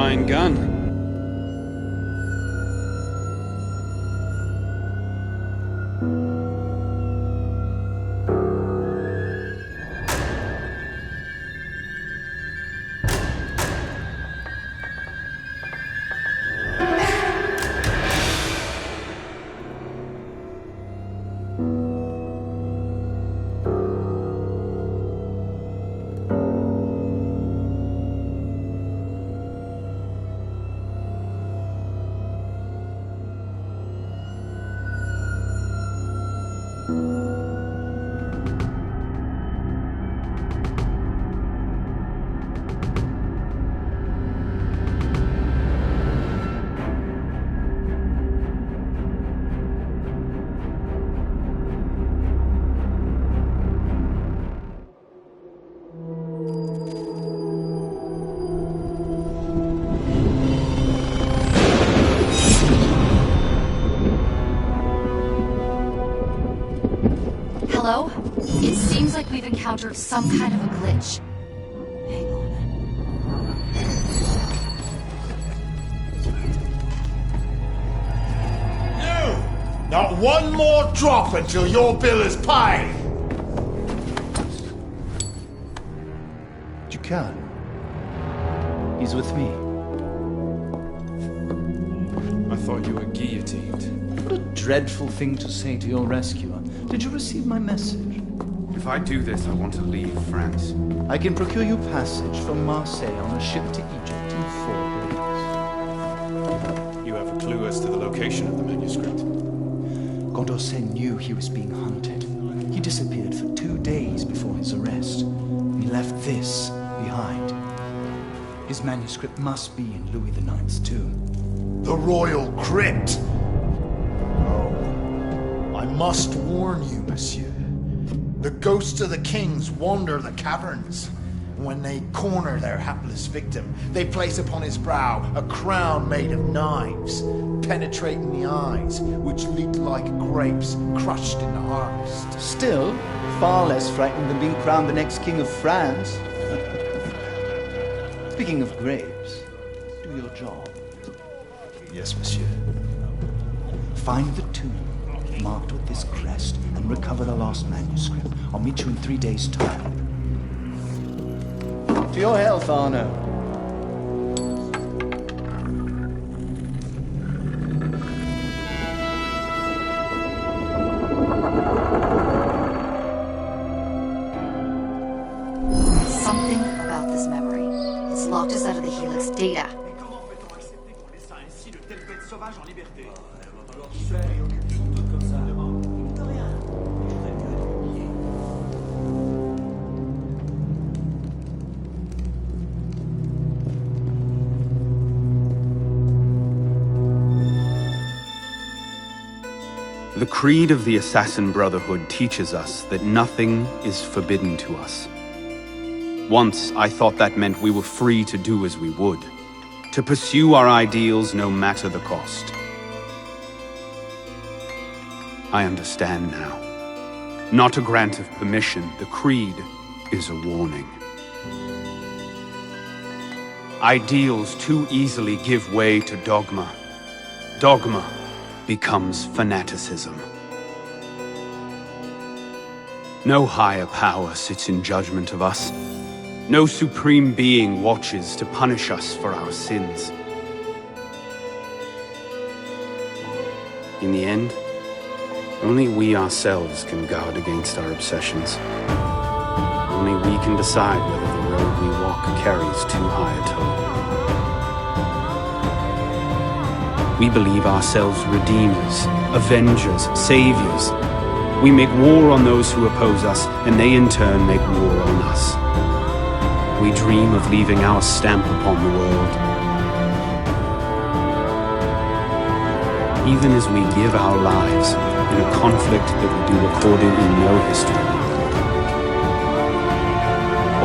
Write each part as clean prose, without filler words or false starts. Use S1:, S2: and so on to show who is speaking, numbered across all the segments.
S1: fine gun.
S2: Hello? It seems like we've encountered some kind of a glitch. Hang on.
S3: No! Not one more drop until your bill is paid!
S4: You can. He's with me.
S1: I thought you were guillotined.
S4: What a dreadful thing to say to your rescuer. Did you receive my message?
S1: If I do this, I want to leave France.
S4: I can procure you passage from Marseille on a ship to Egypt in 4 days.
S1: You have a clue as to the location of the manuscript?
S4: Condorcet knew he was being hunted. He disappeared for 2 days before his arrest. He left this behind. His manuscript must be in Louis IX's tomb.
S3: The Royal Crypt! I must warn you, monsieur. The ghosts of the kings wander the caverns. When they corner their hapless victim, they place upon his brow a crown made of knives, penetrating the eyes, which leak like grapes crushed in the harvest.
S4: Still, far less frightening than being crowned the next king of France. Speaking of grapes, do your job.
S3: Yes, monsieur.
S4: Find the tomb marked with this crest and recover the lost manuscript. I'll meet you in 3 days' time. To your health, Arno.
S2: Something about this memory. It's locked us out of the Helix data.
S1: The creed of the Assassin Brotherhood teaches us that nothing is forbidden to us. Once, I thought that meant we were free to do as we would, to pursue our ideals no matter the cost. I understand now. Not a grant of permission, the creed is a warning. Ideals too easily give way to dogma. Dogma becomes fanaticism. No higher power sits in judgment of us. No supreme being watches to punish us for our sins. In the end, only we ourselves can guard against our obsessions. Only we can decide whether the road we walk carries too high a toll. We believe ourselves redeemers, avengers, saviors. We make war on those who oppose us, and they in turn make war on us. We dream of leaving our stamp upon the world. Even as we give our lives in a conflict that will be recorded in no history.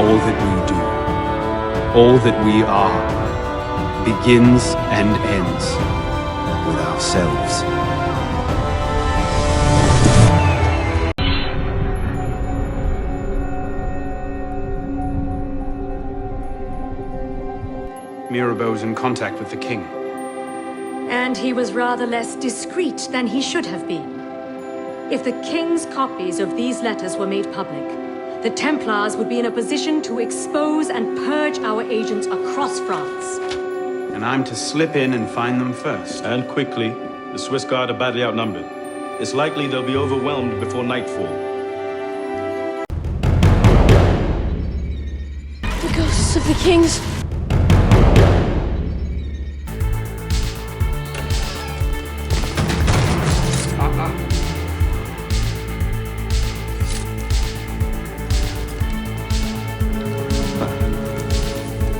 S1: All that we do, all that we are, begins and ends with ourselves. Mirabeau's in contact with the king.
S5: And he was rather less discreet than he should have been. If the king's copies of these letters were made public, the Templars would be in a position to expose and purge our agents across France.
S1: And I'm to slip in and find them first.
S6: And quickly. The Swiss Guard are badly outnumbered. It's likely they'll be overwhelmed before nightfall.
S7: The ghosts of the kings.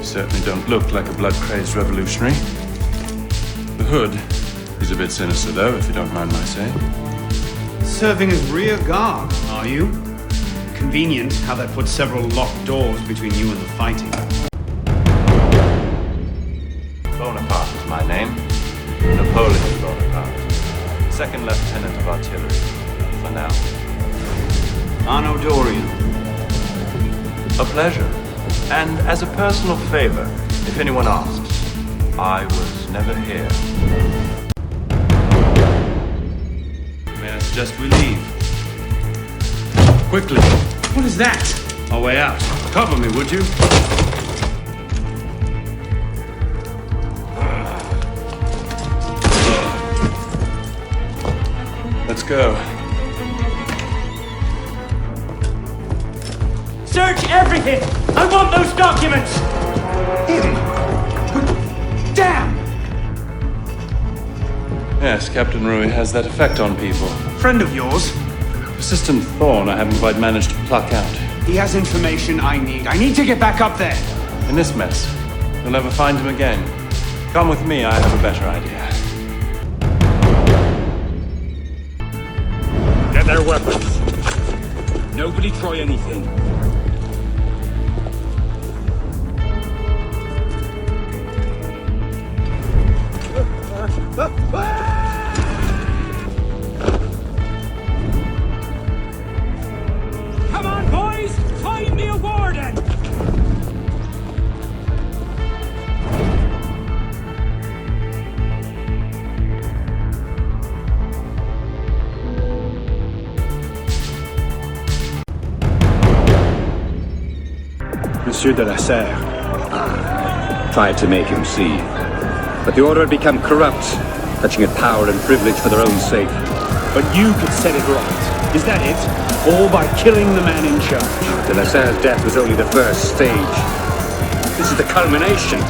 S6: Certainly don't look like a blood-crazed revolutionary. The hood is a bit sinister, though, if you don't mind my saying.
S1: Serving as rear guard, are you? Convenient how that puts several locked doors between you and the fighting.
S6: Bonaparte is my name. Napoleon Bonaparte. Second Lieutenant of Artillery. For now.
S1: Arno Dorian.
S6: A pleasure. And as a personal favor, if anyone asks, I was never here. May I suggest we leave? Quickly.
S1: What is that?
S6: Our way out. Cover me, would you? Let's go.
S8: Search everything! I want those documents!
S1: Him? Damn!
S6: Yes, Captain Rui has that effect on people.
S1: Friend of yours?
S6: Persistent thorn I haven't quite managed to pluck out.
S1: He has information I need. I need to get back up there.
S6: In this mess, you'll never find him again. Come with me, I have a better idea.
S8: Get their weapons. Nobody try anything. Come on, boys! Find me a warden!
S9: Monsieur de la Serre tried to make him see. But the order had become corrupt, clutching at power and privilege for their own sake.
S1: But you could set it right. Is that it? All by killing the man in charge.
S9: De la Serre's death was only the first stage. This is the culmination.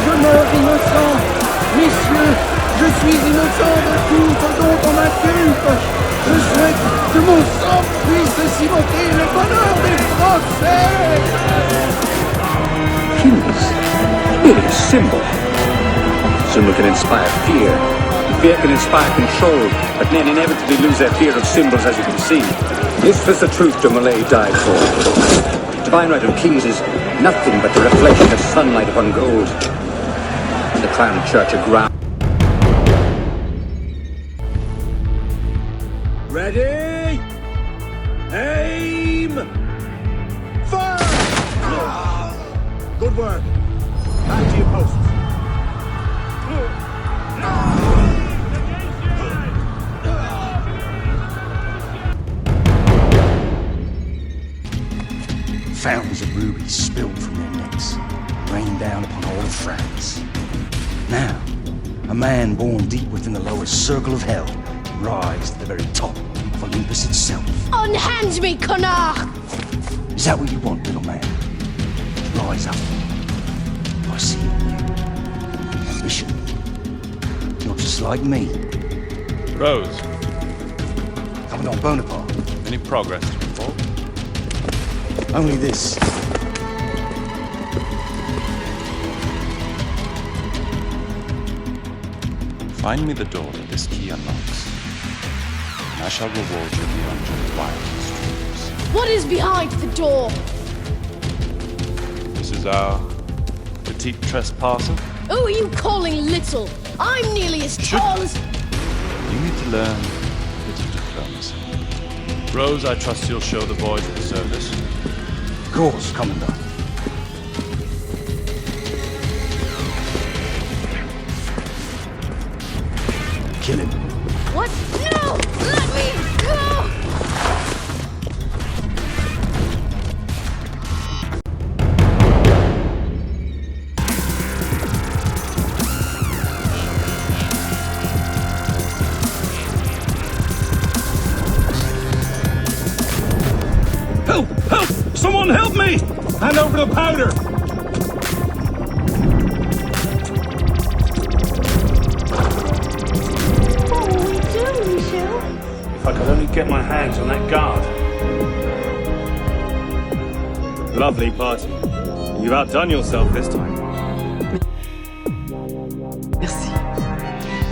S10: Je meurs innocent. Messieurs, je suis innocent de tout ce dont on m'inculpe. Je souhaite que mon sang puisse cimenter le bonheur des Français.
S9: Kings. It is symbol. Symbol can inspire fear. Fear can inspire control, but men inevitably lose their fear of symbols, as you can see. This was the truth de Molay died for. Divine right of kings is nothing but the reflection of sunlight upon gold. The crown church aground.
S10: Ready? Aim! Fire! Good work. Back to your posts.
S11: Fountains of rubies spilled from their necks, rained down upon all of France. Now, a man born deep within the lowest circle of hell rise to the very top of Olympus itself.
S7: Unhand me, connard!
S11: Is that what you want, little man? Rise up. I see in you ambition. You're just like me.
S6: Rose,
S11: Coming on Bonaparte.
S6: any progress to report?
S11: Only this.
S6: Find me the door that this key unlocks, and I shall reward you beyond your wildest dreams.
S7: What is behind the door?
S6: This is our petite trespasser.
S7: Who are you calling little? I'm nearly as tall as...
S6: You need to learn a bit of diplomacy. Rose, I trust you'll show the boy to the service.
S11: Of course, Commandant. Kill him.
S7: What? No! Let me go!
S8: Help! Help! Someone help me! Hand over the powder!
S5: What will we do, Michel?
S8: If I could only get my hands on that guard. Lovely party. You've outdone yourself this time.
S12: Merci.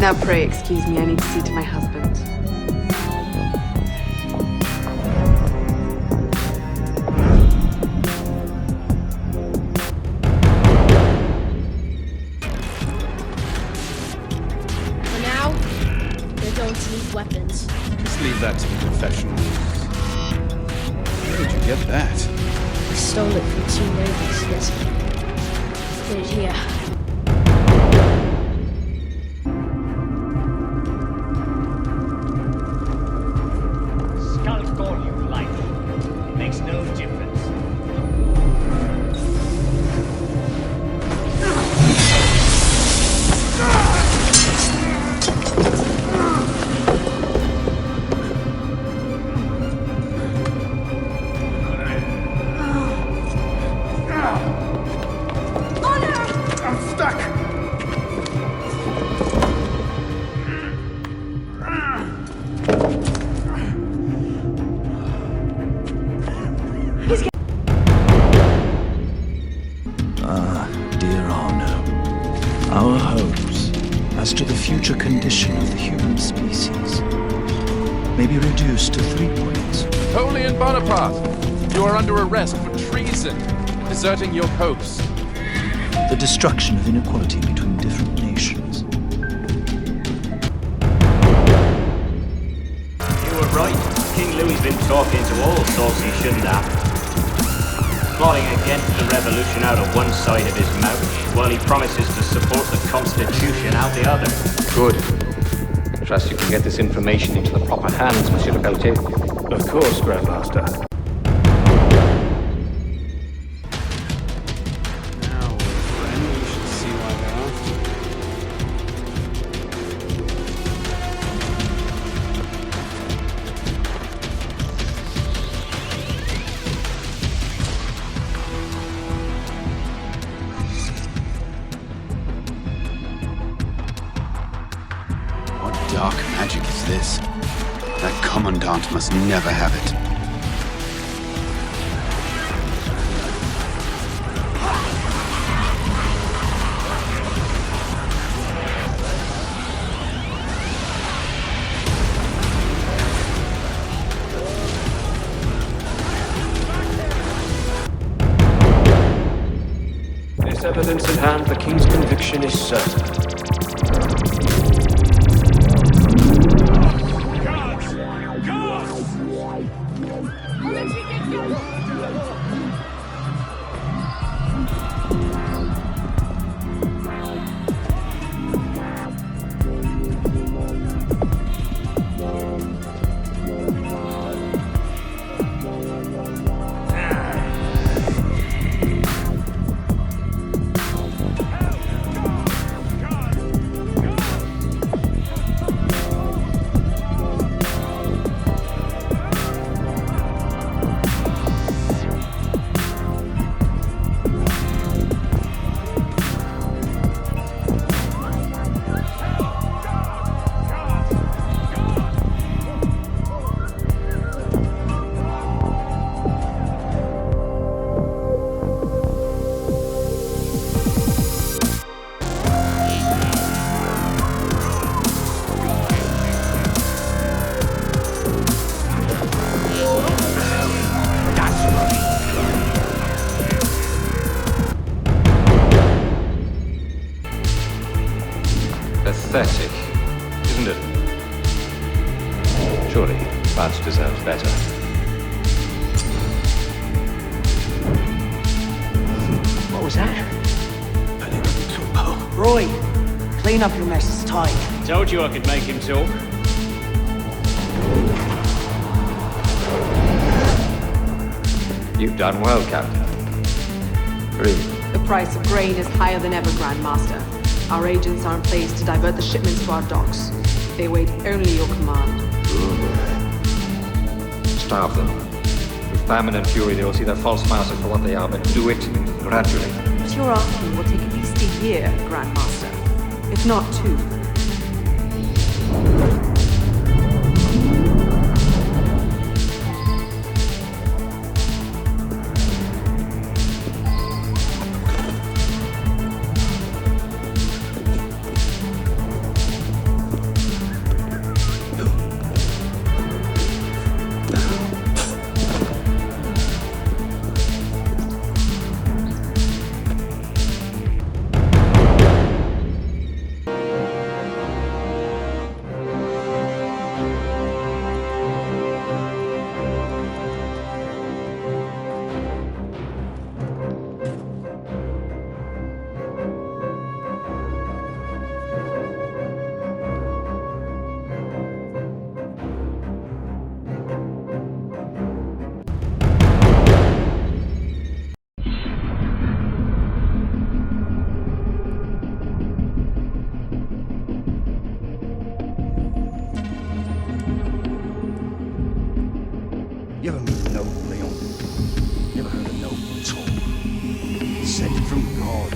S12: Now pray excuse me, I need to see to my husband.
S7: For now, we're going to need weapons.
S1: Just leave that to the professionals. Where did you get that?
S7: I stole it from 2 ladies, yes. Put it here.
S8: Skulls call you light. It makes no difference.
S3: I'm stuck!
S4: Dear Arno, our hopes as to the future condition of the human species may be reduced to 3 points.
S13: Napoleon Bonaparte, you are under arrest for treason, deserting your post.
S4: The destruction of inequality between different nations.
S14: You were right. King Louis's been talking to all sorts he shouldn't have. Plotting against the revolution out of one side of his mouth, while he promises to support the Constitution out the other.
S9: Good. Trust you can get this information into the proper hands, Monsieur le Pelletier.
S8: Of course, Grandmaster.
S1: Now, friend, we should see why they're after. What dark magic is this? That Commandant must never have it.
S8: This evidence in hand, the King's conviction is certain.
S9: Pathetic, isn't it? Surely,
S15: but deserves better.
S16: What was that? Roy, clean up your mess, it's time.
S14: Told you I could make him talk.
S15: You've done well, Captain. Really.
S12: The price of grain is higher than ever, Grandmaster. Our agents are in place to divert the shipments to our docks. They wait only your command.
S15: Starve them. With famine and fury, they will see their false masters for what they are, but do it gradually.
S12: But your army will take at least a year, Grandmaster. If not 2.
S11: You ever meet a noble, Leon? You ever heard a noble talk? Sent from God.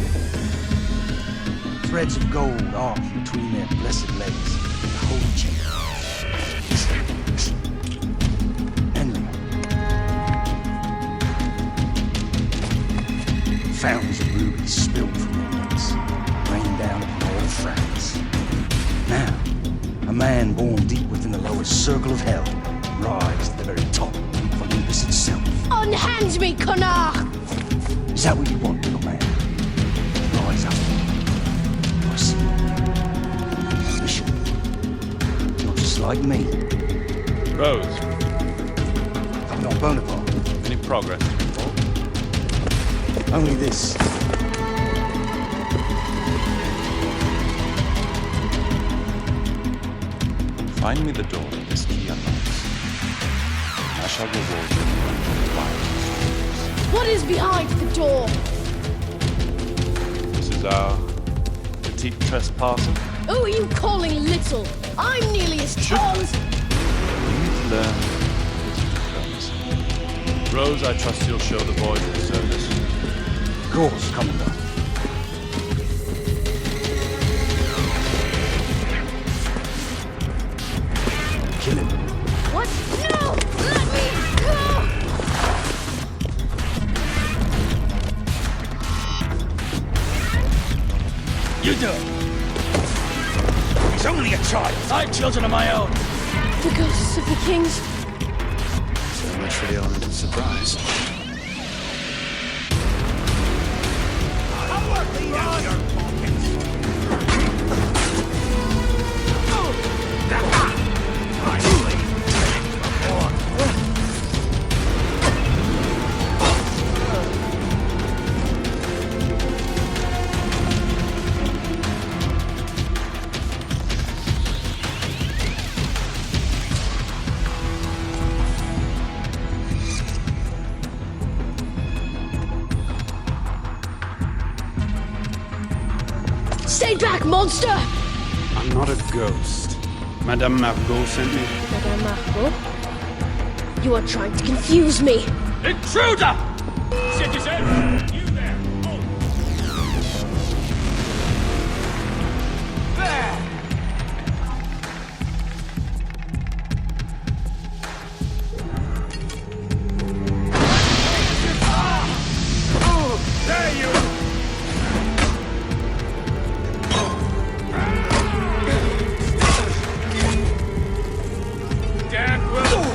S11: Threads of gold arc between their blessed legs. The whole chain. And Leon. Fountains of rubies spilled from their necks. Rained down upon all France. Now, a man born deep within the lowest circle of hell rise to the very top of Olympus itself.
S7: Unhand me, connard!
S11: Is that what you want, little man? Rise up. I see. Mission. You're just like me.
S6: Rose.
S11: I'm not Bonaparte.
S6: Any progress to report?
S11: Only this.
S6: Find me the door that this key unlocks. I shall reward you with
S7: What is behind the door?
S6: This is our petite trespasser.
S7: Who are you calling little? I'm nearly as tall as...
S6: You've learned diplomacy. Rose, I trust you'll show the boy the service.
S11: Of course, Commandant. Kill him.
S7: What? No! Let me go!
S11: You do it. He's only a child. I have children of my own.
S7: The ghosts of the kings.
S1: So much for the element of surprise.
S7: Stay back, monster!
S1: I'm not a ghost. Madame Margot sent me.
S7: Madame Margot? You are trying to confuse me.
S8: Intruder! Citizen! You there! There! There you are! Damn well!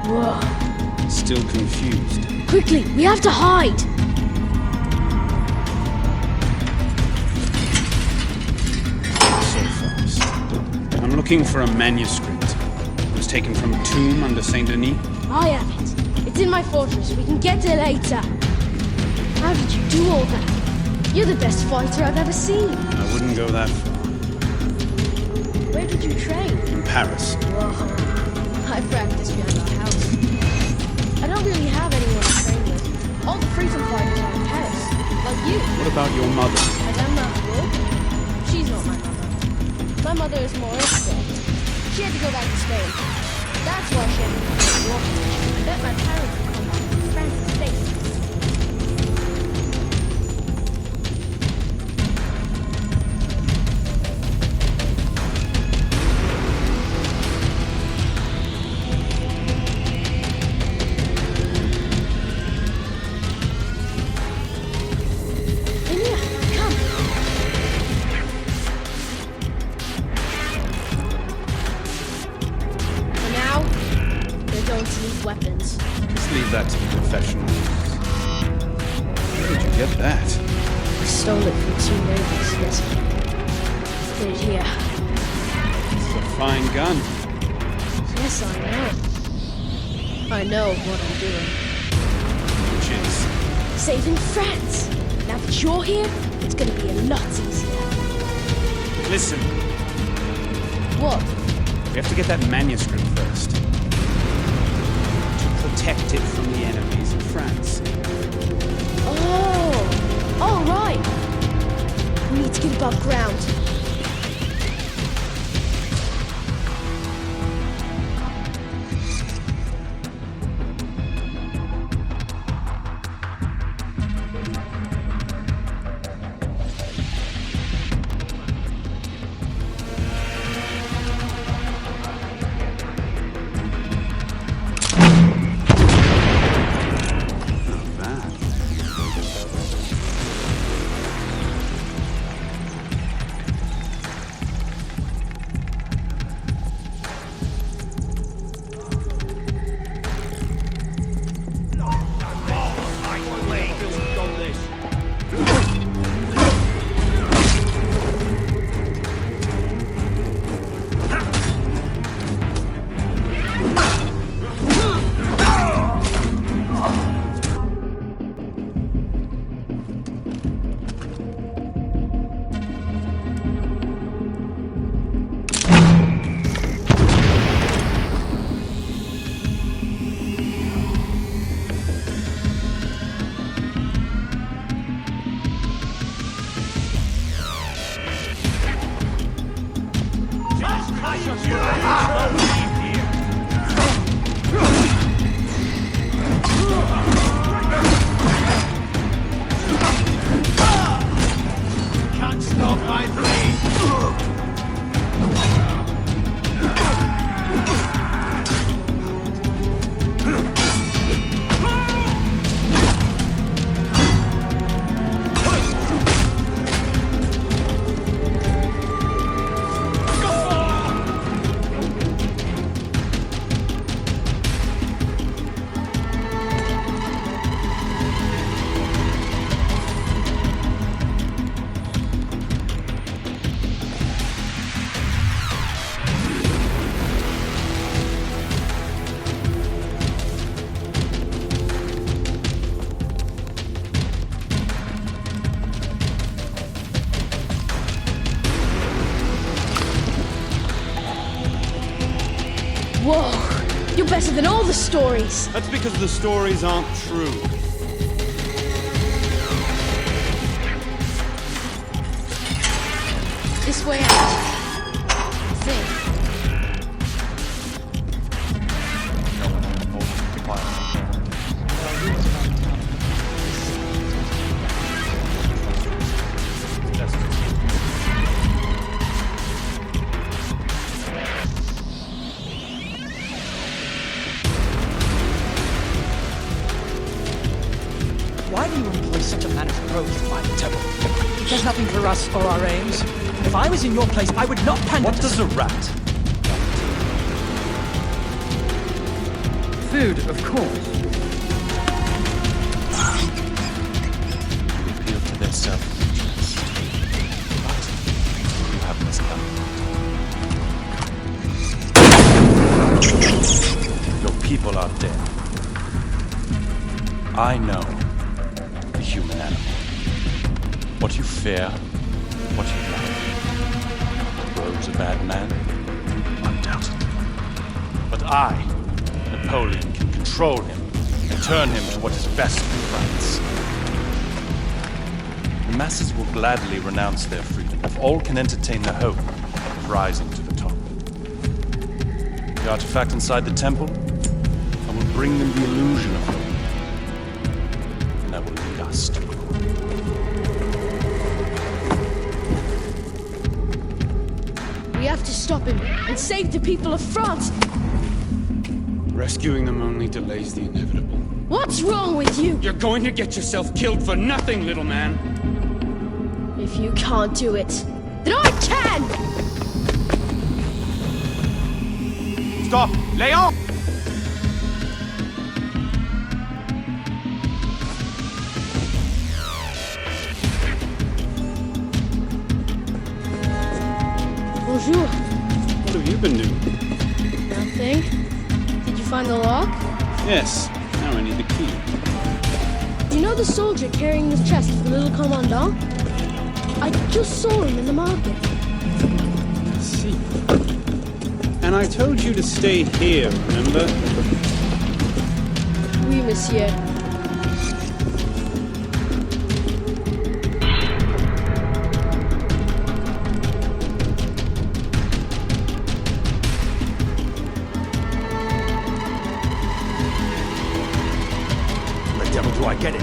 S7: Whoa.
S1: Still confused.
S7: Quickly, we have to hide!
S1: So fast. I'm looking for a manuscript. It was taken from a tomb under Saint Denis.
S7: I have it. It's in my fortress. We can get there later. How did you do all that? You're the best fighter I've ever seen.
S1: I wouldn't go that far.
S7: Where did you train?
S1: In Paris.
S7: Whoa. I practice behind our house. I don't really have anyone to train with. All the freedom fighters are in Paris. Like you.
S1: What about your mother?
S7: Madame Margot? She's not my mother. My mother is more expert. She had to go back to Spain. That's why she had to come to the orphanage. I bet my parents will come back from France and States.
S1: Weapons. Just leave that to the professionals. Where did you get that?
S7: I stole it from 2 neighbors, yes. Put it here.
S1: This is a fine gun.
S7: Yes, I know. I know what I'm doing.
S1: Which is?
S7: Saving France. Now that you're here, it's gonna be a lot easier.
S1: Listen.
S7: What?
S1: We have to get that manuscript first. Protect it from the enemies of France.
S7: Oh! All right! We need to get above ground. Whoa! You're better than all the stories!
S1: That's because the stories aren't true.
S7: This way out. Think.
S4: Why do you employ such a man of growth, my Temple? There's nothing for us or our aims. If I was in your place, I would not pander.
S17: What does a rat? Food, of course.
S6: You appeal to their self-interest. But you have misdone. Your people are dead. I know the human animal. What you fear, what you love. Rogue's a bad man, undoubtedly. But I, Napoleon, can control him and turn him to what is best for France. The masses will gladly renounce their freedom if all can entertain the hope of rising to the top. The artifact inside the temple, I will bring them the illusion of hope. And I will lead us to glory.
S7: We have to stop him and save the people of France.
S1: Rescuing them only delays the inevitable.
S7: What's wrong with you?
S1: You're going to get yourself killed for nothing, little man.
S7: If you can't do it, then I can!
S1: Stop! Léon!
S7: Bonjour.
S1: What have you been doing?
S7: Nothing. Did you find the lock?
S1: Yes. Now I need the key.
S7: Do you know the soldier carrying this chest for the little commandant? I just saw him in the market.
S1: I see. And I told you to stay here, remember?
S7: Oui, monsieur.
S11: The devil do I get it?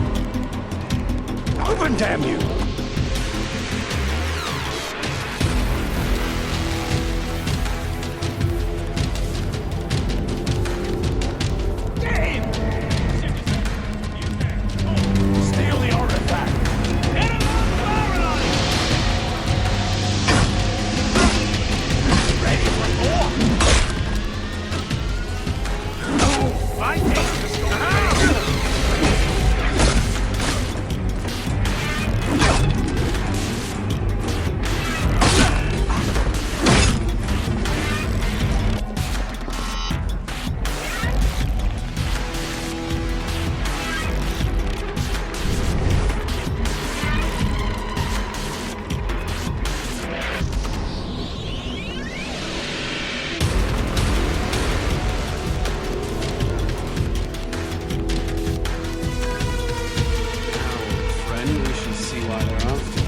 S11: Open, damn you! Steal the artifact! Ready for more? I take the
S1: Friend, we should see why they're after.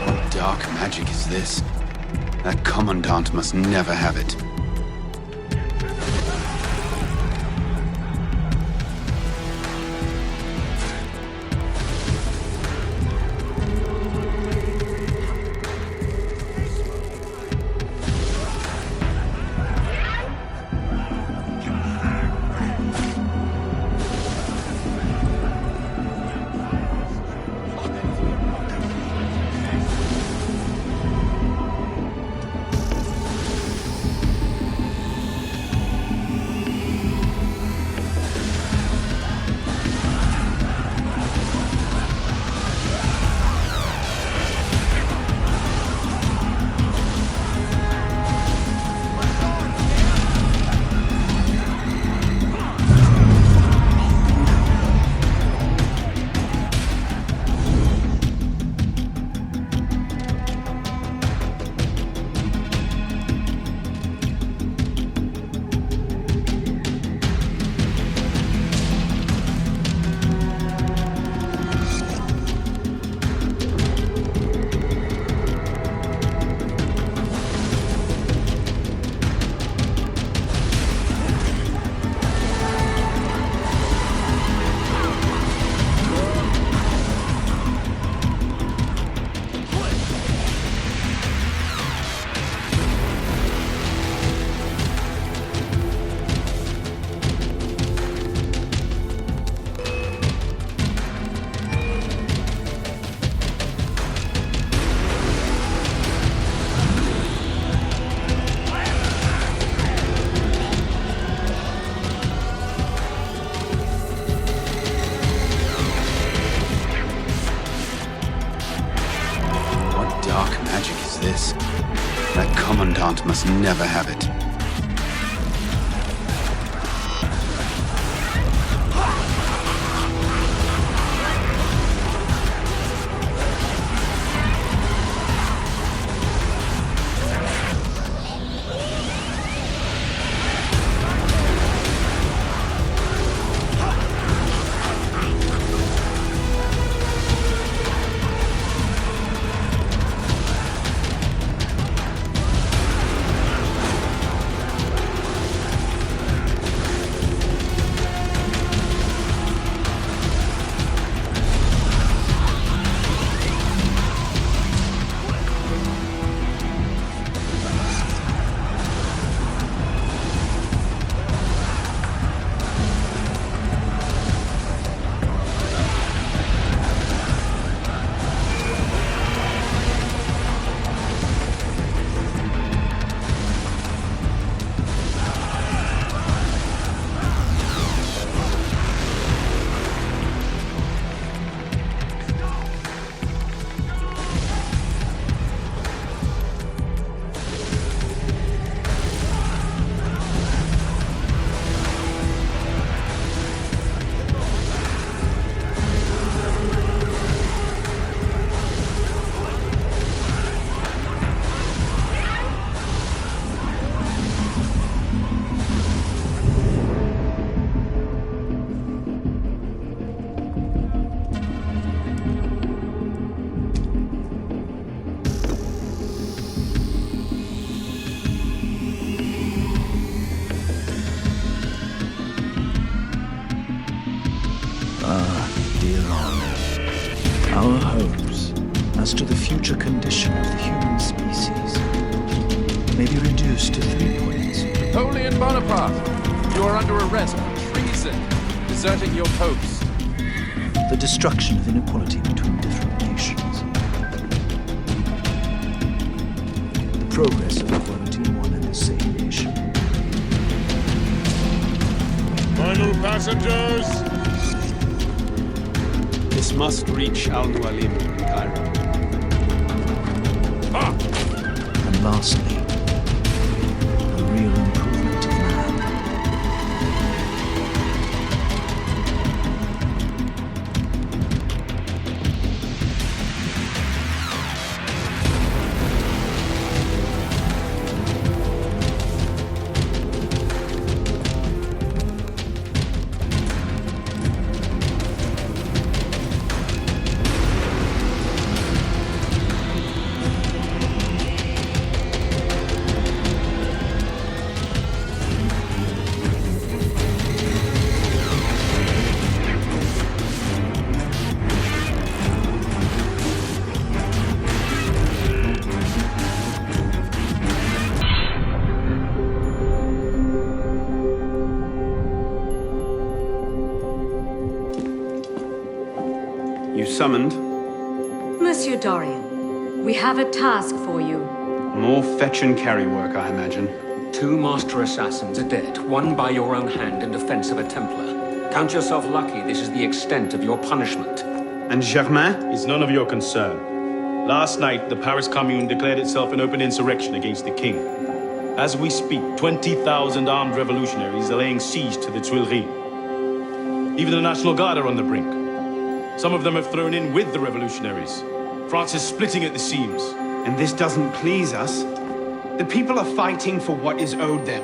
S1: What dark magic is this? That commandant must never have it. Commandant must never have it.
S4: Our hopes as to the future condition of the human species may be reduced to 3 points.
S13: Napoleon Bonaparte, you are under arrest for treason, deserting your post.
S4: The destruction of inequality between different nations. The progress of equality in one and the same nation.
S10: Final passengers!
S1: This must reach Al-Mualim in Cairo.
S4: And lastly, the real improvement of man.
S1: You summoned?
S5: Monsieur Dorian, we have a task for you.
S1: More fetch and carry work, I imagine.
S11: 2 master assassins are dead, one by your own hand in defense of a Templar. Count yourself lucky this is the extent of your punishment.
S1: And Germain?
S8: It's none of your concern. Last night, the Paris Commune declared itself an open insurrection against the king. As we speak, 20,000 armed revolutionaries are laying siege to the Tuileries. Even the National Guard are on the brink. Some of them have thrown in with the revolutionaries. France is splitting at the seams.
S1: And this doesn't please us. The people are fighting for what is owed them.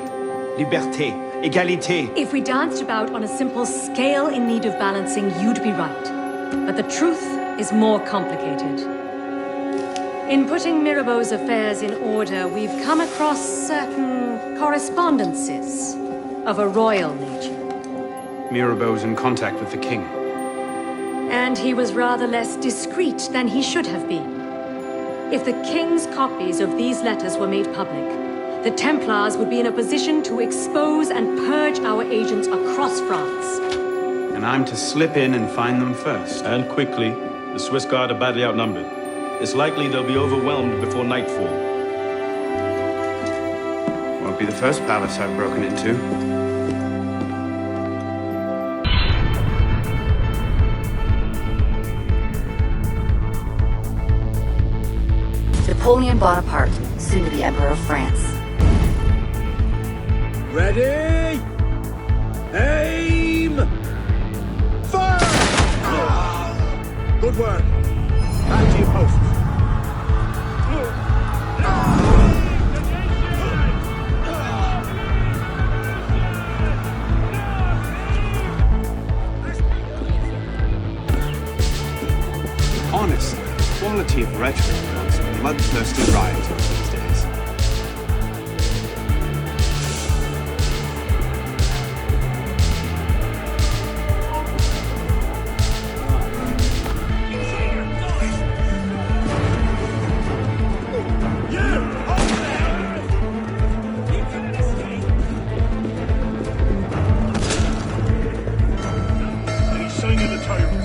S1: Liberté, égalité.
S5: If we danced about on a simple scale in need of balancing, you'd be right. But the truth is more complicated. In putting Mirabeau's affairs in order, we've come across certain correspondences of a royal nature.
S1: Mirabeau's in contact with the king.
S5: And he was rather less discreet than he should have been. If the king's copies of these letters were made public, the Templars would be in a position to expose and purge our agents across France.
S1: And I'm to slip in and find them first.
S8: And quickly. The Swiss Guard are badly outnumbered. It's likely they'll be overwhelmed before nightfall.
S1: Won't be the first palace I've broken into.
S2: Napoleon Bonaparte, soon to be Emperor of France.
S10: Ready? Aim! Fire! Good work. Back to your post.
S17: Honestly, the quality of rhetoric amongst bloodthirsty rioters these days.
S10: Any sign of the tyrant?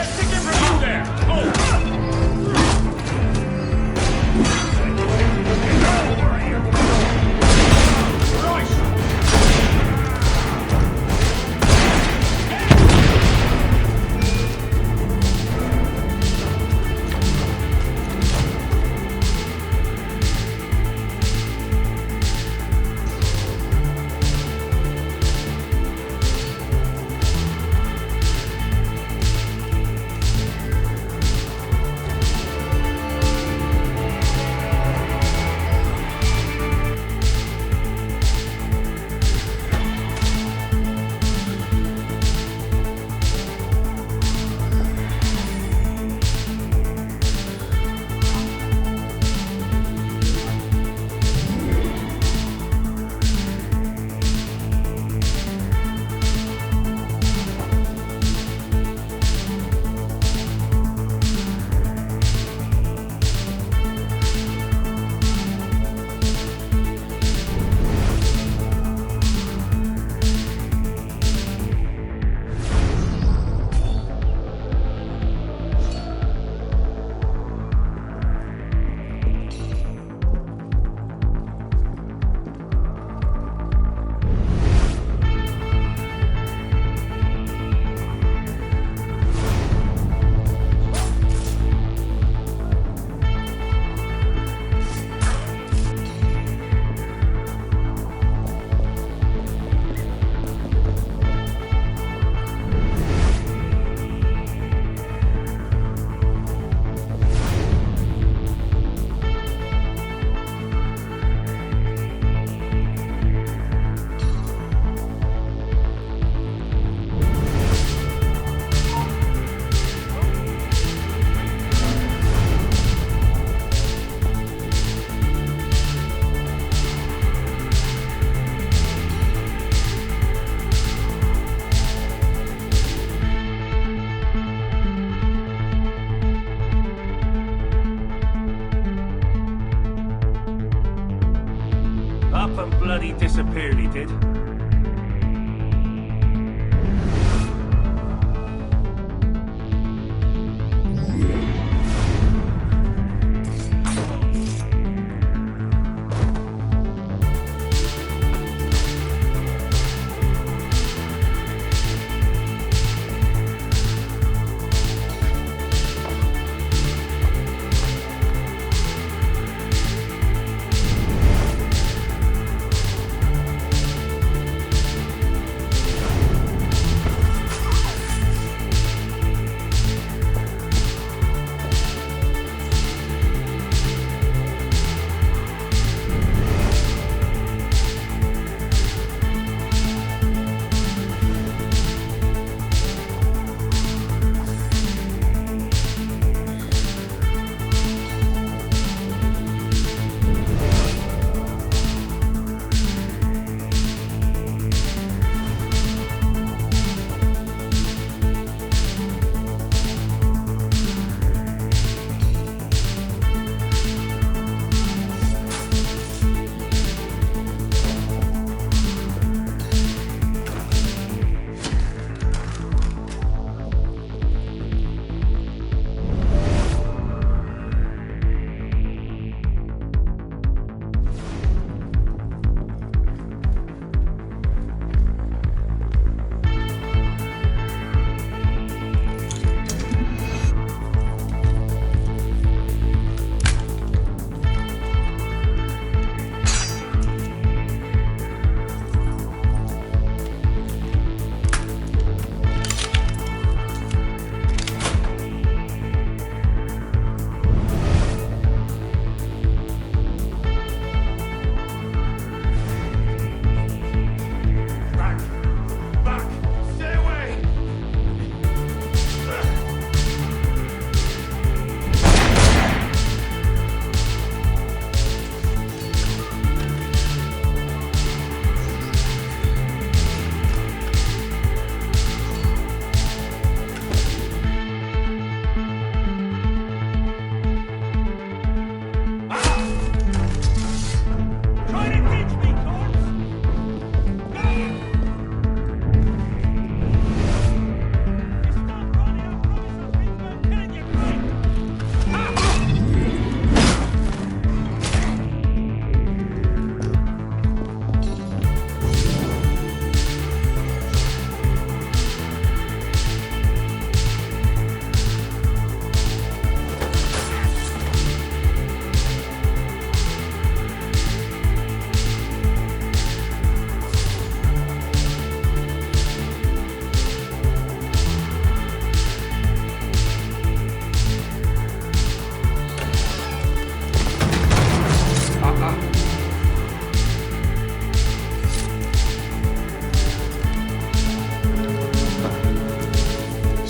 S18: Stick it from you there! Oh!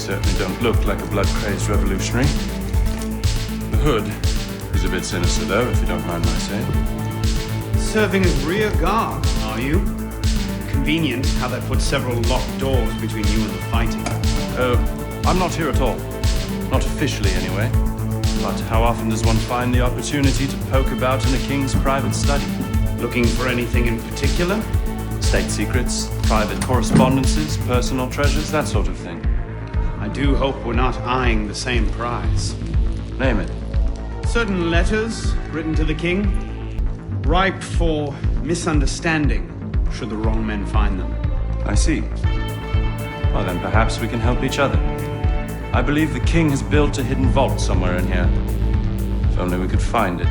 S6: certainly don't look like a blood-crazed revolutionary. The hood is a bit sinister, though, if you don't mind my saying.
S1: Serving as rear guard, are you? Convenient how that puts several locked doors between you and the fighting.
S6: Oh, I'm not here at all. Not officially, anyway. But how often does one find the opportunity to poke about in a king's private study?
S1: Looking for anything in particular?
S6: State secrets, private correspondences, personal treasures, that sort of thing.
S1: I do hope we're not eyeing the same prize.
S6: Name it.
S1: Certain letters written to the king, ripe for misunderstanding, should the wrong men find them.
S6: I see. Well, then perhaps we can help each other. I believe the king has built a hidden vault somewhere in here. If only we could find it.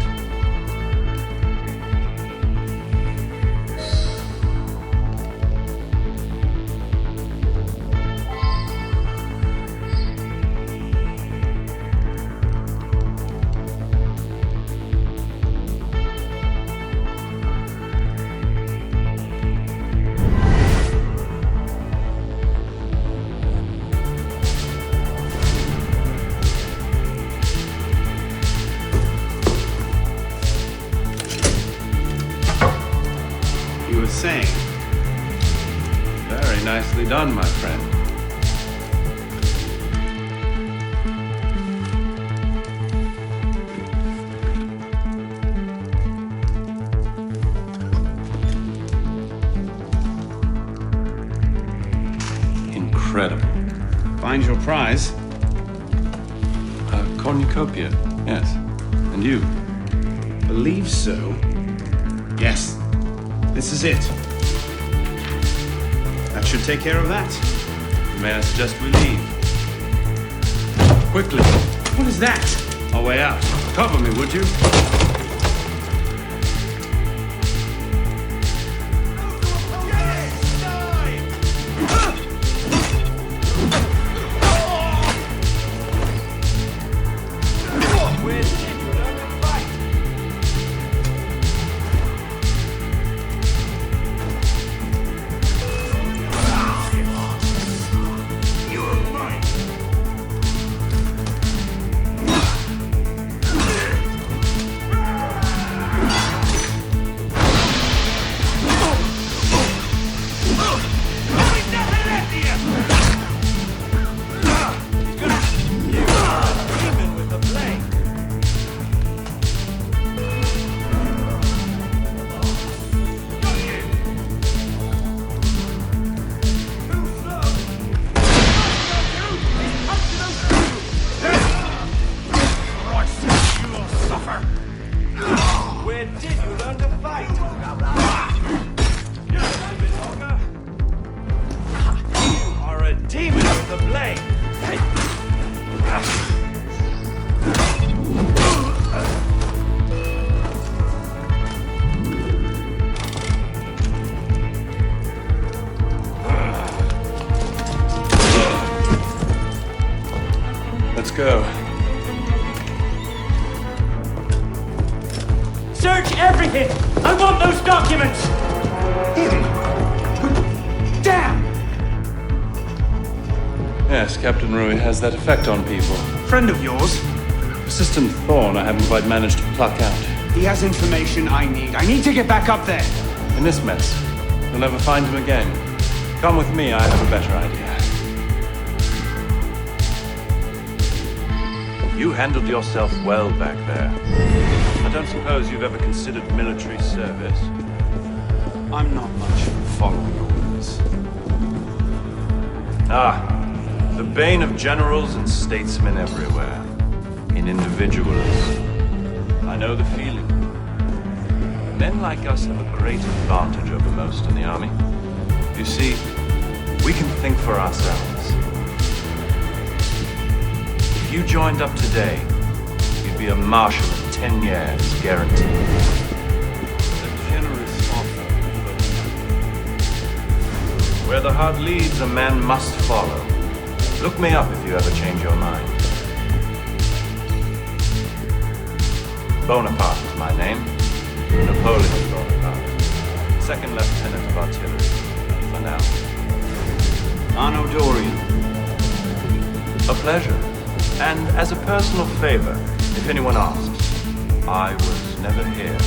S1: Saying.
S6: Very nicely done, my friend. Incredible.
S1: Find your prize?
S6: Cornucopia, yes. And you?
S1: Believe so. Yes. This is it. That should take care of that.
S6: May I suggest we leave? Quickly.
S1: What is that?
S6: Our way out. Cover me, would you? Go.
S16: Search everything! I want those documents!
S1: Damn!
S6: Yes, Captain Rui has that effect on people.
S1: Friend of yours?
S6: Persistent thorn I haven't quite managed to pluck out.
S1: He has information I need. I need to get back up there.
S6: In this mess, you'll never find him again. Come with me, I have a better idea. You handled yourself well back there. I don't suppose you've ever considered military service.
S1: I'm not much for following orders.
S6: Ah, the bane of generals and statesmen everywhere. In individuals. I know the feeling. Men like us have a great advantage over most in the army. You see, we can think for ourselves. If you joined up today, you'd be a marshal in 10 years, guaranteed.
S1: A generous offer.
S6: Where the heart leads, a man must follow. Look me up if you ever change your mind. Bonaparte is my name. Napoleon Bonaparte. Second lieutenant of artillery. For now.
S1: Arno Dorian.
S6: A pleasure. And as a personal favor, if anyone asks, I was never here.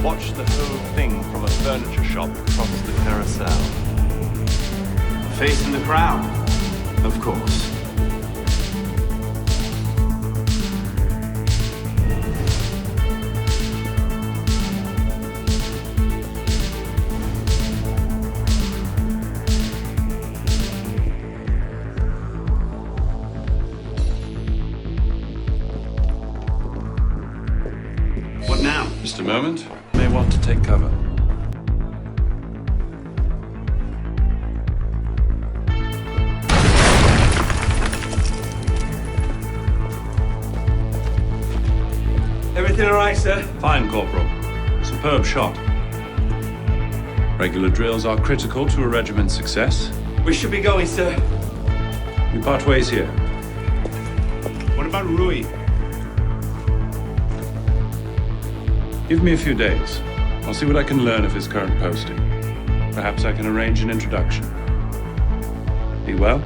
S6: Watch the whole thing from a furniture shop across the carousel.
S1: Facing the crowd, of course.
S6: What now? Just a moment. May want to take cover.
S18: Everything all right, sir?
S6: Fine, Corporal. Superb shot. Regular drills are critical to a regiment's success.
S18: We should be going, sir.
S6: We part ways here.
S1: What about Rui?
S6: Give me a few days. I'll see what I can learn of his current posting. Perhaps I can arrange an introduction. Be well.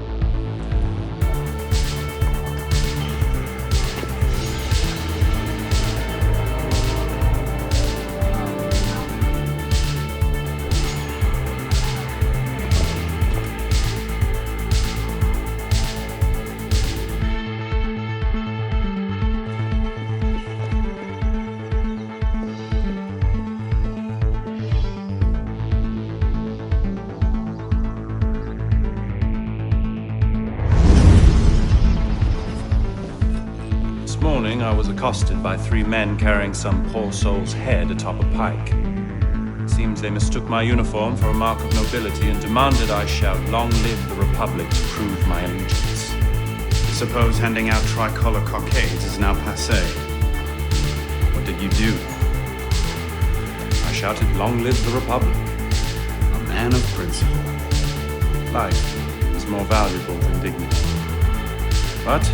S6: I was accosted by 3 men carrying some poor soul's head atop a pike. It seems they mistook my uniform for a mark of nobility and demanded I shout, "Long live the Republic," to prove my allegiance.
S1: Suppose handing out tricolor cockades is now passé.
S6: What did you do? I shouted, "Long live the Republic."
S1: A man of principle.
S6: Life is more valuable than dignity. But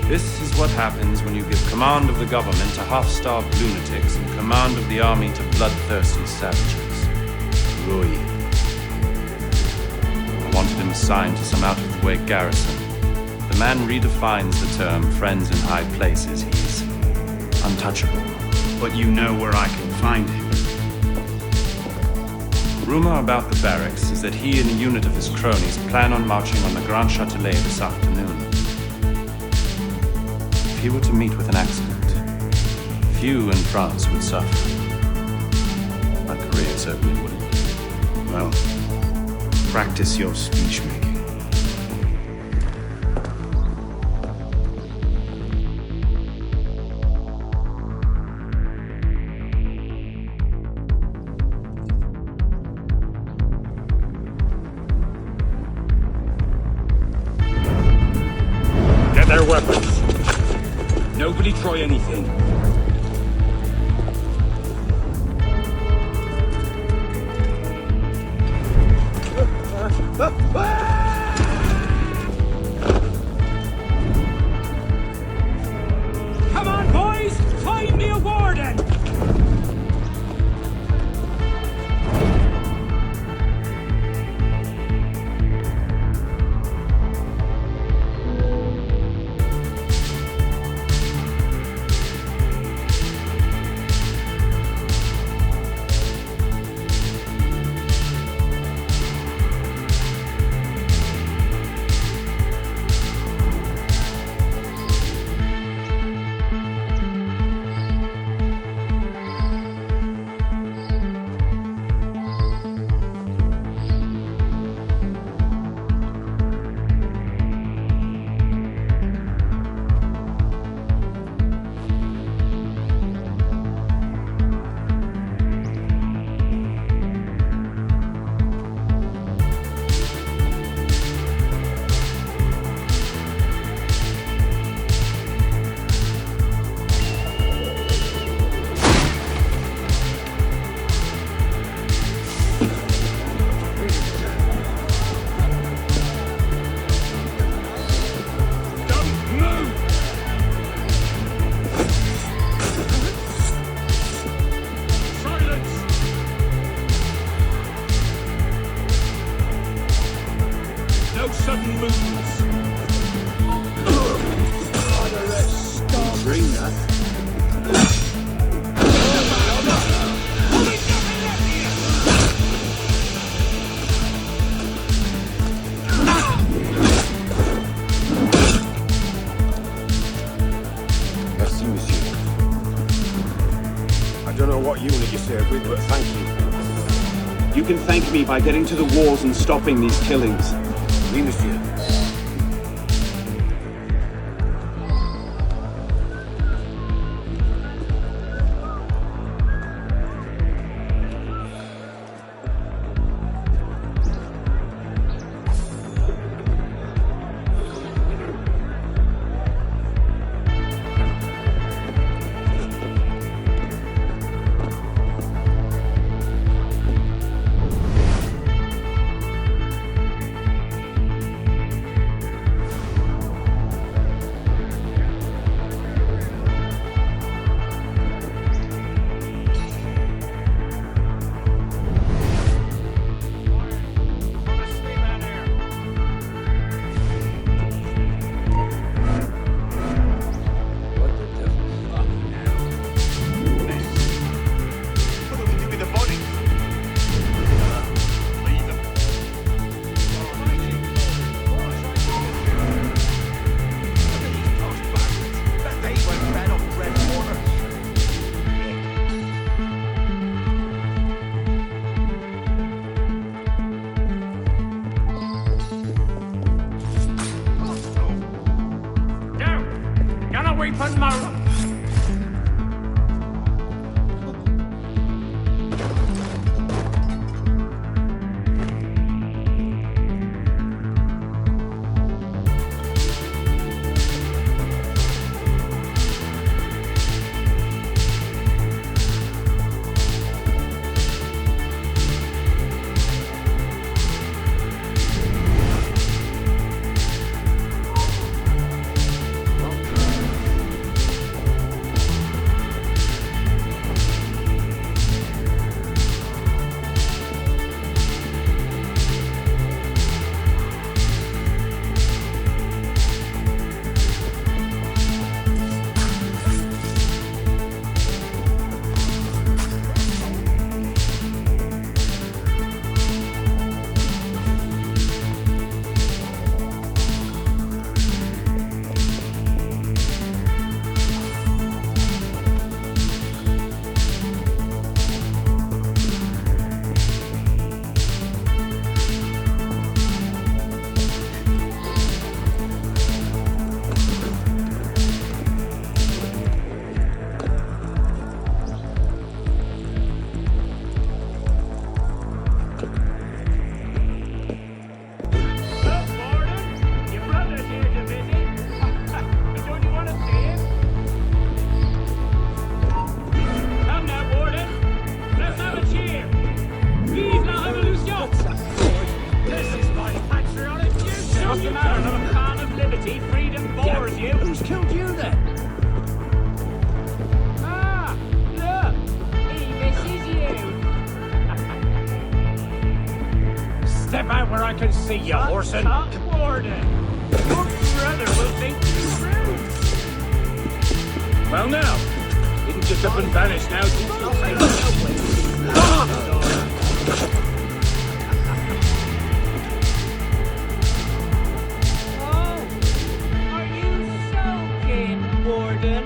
S6: this is what happens when you give command of the government to half-starved lunatics and command of the army to bloodthirsty savages.
S1: Rui.
S6: I wanted him assigned to some out-of-the-way garrison. The man redefines the term friends in high places. He's untouchable.
S1: But you know where I can find him.
S6: Rumor about the barracks is that he and a unit of his cronies plan on marching on the Grand Châtelet this afternoon. If he were to meet with an accident, few in France would suffer. My career certainly wouldn't.
S1: Well, practice your speech making.
S9: Get their weapons. Nobody try anything.
S16: Come on, boys! Find me a warden! sudden movements.
S10: Bring that.
S19: Merci, monsieur. I don't know what unit you serve with, but thank you.
S1: You can thank me by getting to the walls and stopping these killings.
S19: Oui, monsieur.
S16: Step out where I can see you, Orson. Warden. Your brother will think you rude. Well, now, didn't just up and vanish now. Oh, are you soaking, Warden?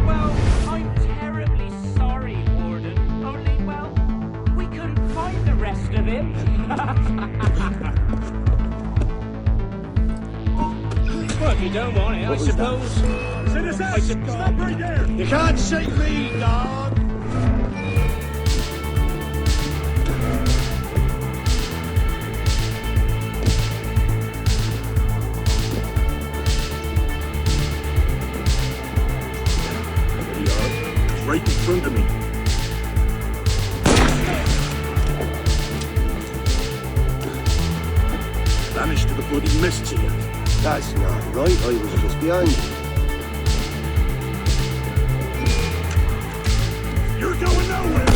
S16: Well, I'm terribly sorry, Warden. Only, well, we couldn't find the rest of him. Well, if you don't want it, I suppose. Citizen, stop right there! You can't shake me, dog!
S19: Right in front of me. Vanished to the bloody mist here.
S10: That's not right. I was just behind you.
S19: You're going nowhere!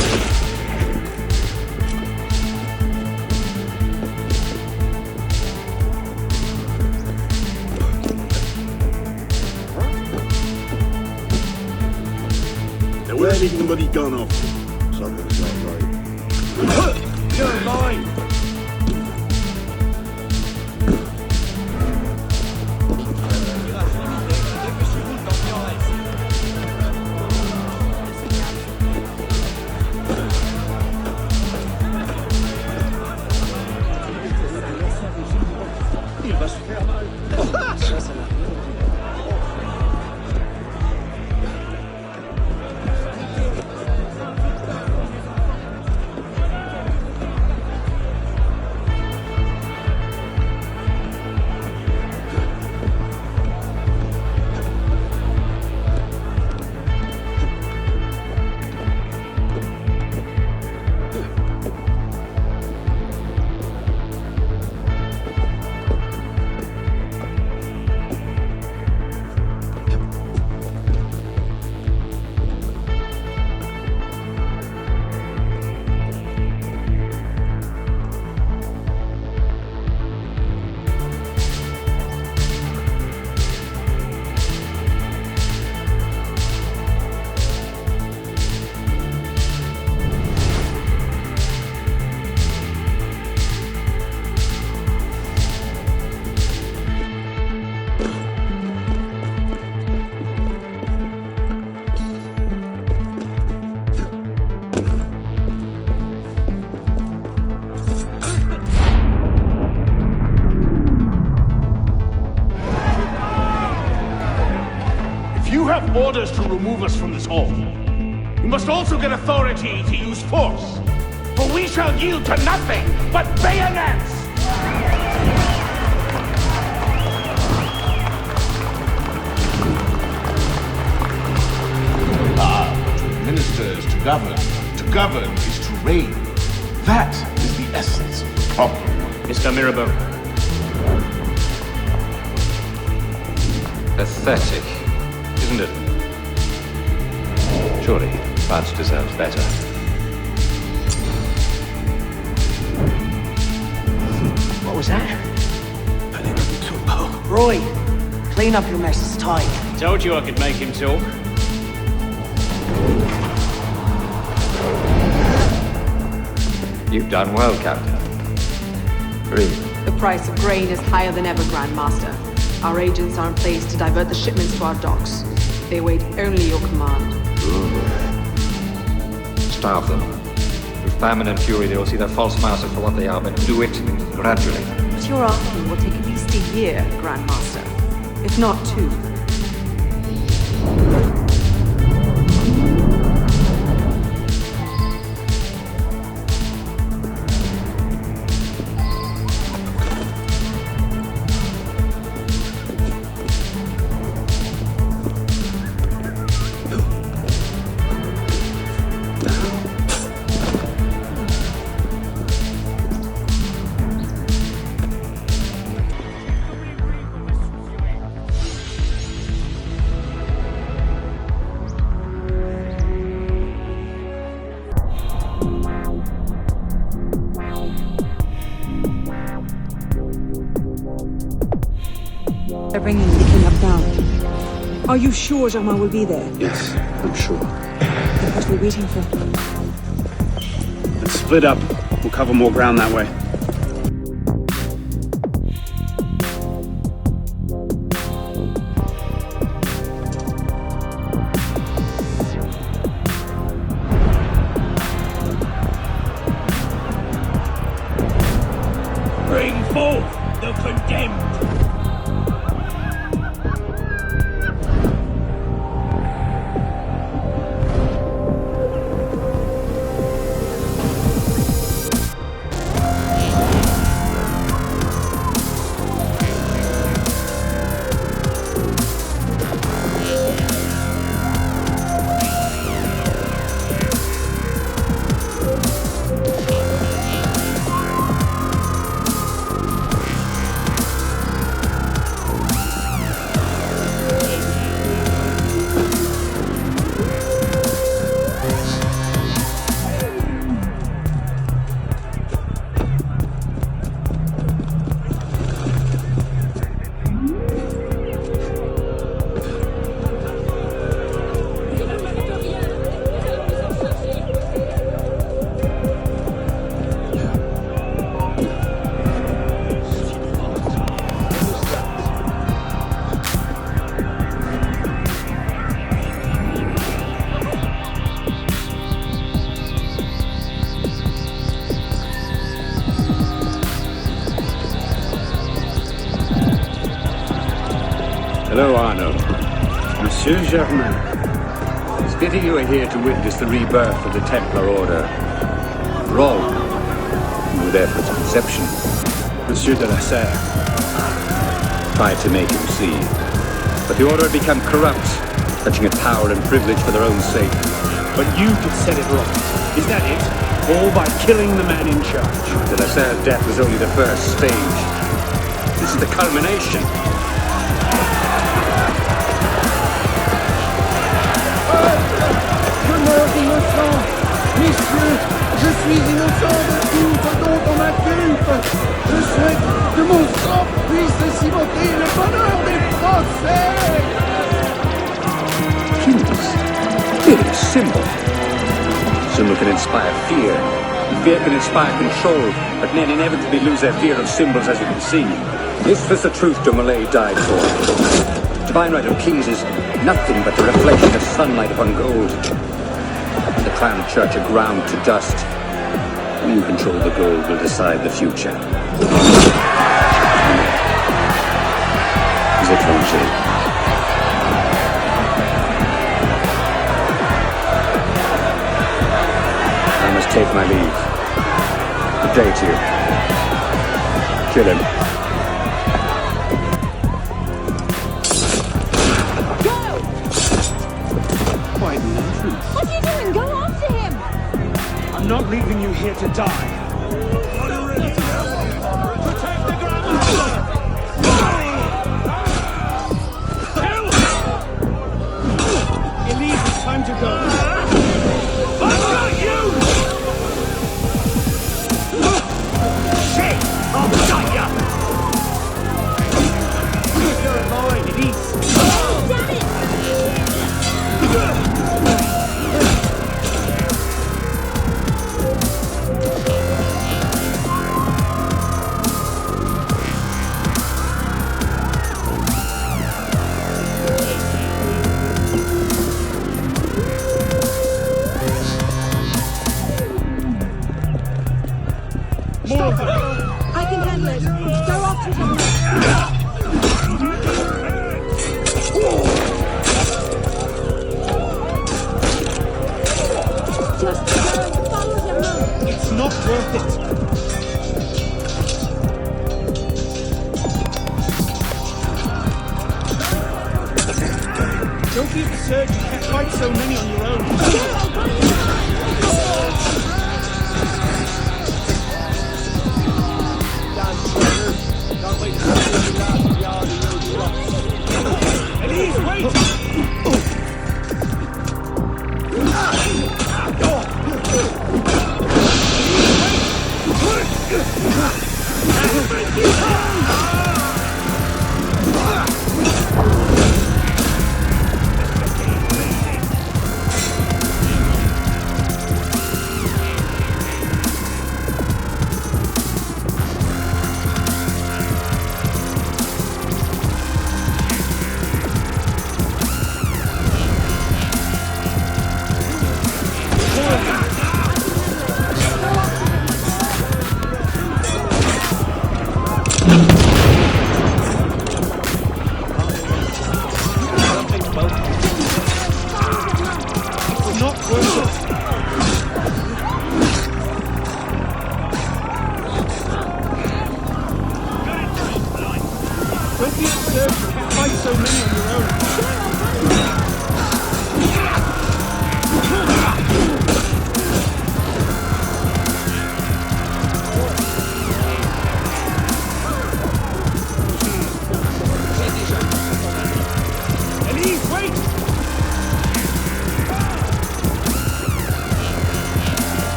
S19: taking the bloody gun off. Something's not right. You're mine!
S10: You have orders to remove us from this hall. You must also get authority to use force. For we shall yield to nothing but bayonets! To administer is to govern. To govern is to reign. That is the essence of the problem.
S14: Mr. Mirabel.
S15: Pathetic, isn't it? Surely, France deserves better.
S20: What was that? Roy, clean up your mess, it's time.
S14: Told you I could make him talk.
S15: You've done well, Captain. Really?
S12: The price of grain is higher than ever, Grand Master. Our agents are in place to divert the shipments to our docks. They await only your command.
S15: Starve them. With famine and fury, they will see their false masters for what they are, but do it gradually.
S12: What you're asking will take at least a year, Grand Master. If not 2.
S21: They're bringing the king up now. Are you sure Germain will be there?
S19: Yes, I'm sure.
S21: Then what are we waiting for?
S1: Let's split up. We'll cover more ground that way.
S10: Bring forth the condemned!
S9: Hello, Arno.
S3: Monsieur Germain.
S9: It's fitting you are here to witness the rebirth of the Templar Order. For all, you were there for its conception.
S3: Monsieur de la Serre.
S9: Tried to make him see. But the Order had become corrupt, clutching at power and privilege for their own sake.
S3: But you could set it right. Is that it? All by killing the man in charge.
S9: De la Serre's death was only the first stage. This is the culmination.
S10: Je meurs innocent. Messieurs, je suis innocent de tout ce dont on m'inculpe. Je souhaite que mon sang puisse cimenter le bonheur des Français.
S9: It is symbol. Symbol can inspire fear. Fear can inspire control, but men inevitably lose their fear of symbols, as you can see. This was the truth de Molay died for. Divine right of kings is nothing but the reflection of sunlight upon gold. The crown church are ground to dust. Who control the gold will decide the future. Is it Franchi? I must take my leave. Good day to you. Kill him.
S3: Quite an entrance.
S7: What are you doing? Go after him!
S3: I'm not leaving you here to die. Protect the grandmaster! Elise, it's time to go. I've got you! Shit! I'll got ya! You're mine, Elise.
S7: Damn it!
S21: I can handle it. Go after him.
S7: Just follow him now.
S3: It's not worth it. Don't be absurd. You can't fight so many on your own. Elise, wait!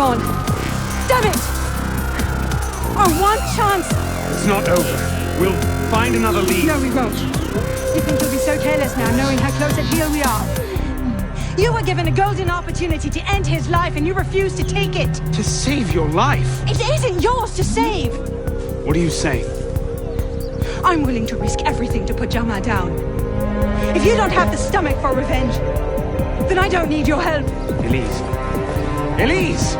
S21: gone. Damn it! Our one chance!
S1: It's not over. We'll find another lead.
S21: No, we won't. You think you'll be so careless now, knowing how close at heel we are? You were given a golden opportunity to end his life, and you refused to take it.
S1: To save your life?
S21: It isn't yours to save.
S1: What are you saying?
S21: I'm willing to risk everything to put Jama down. If you don't have the stomach for revenge, then I don't need your help.
S1: Elise. Elise!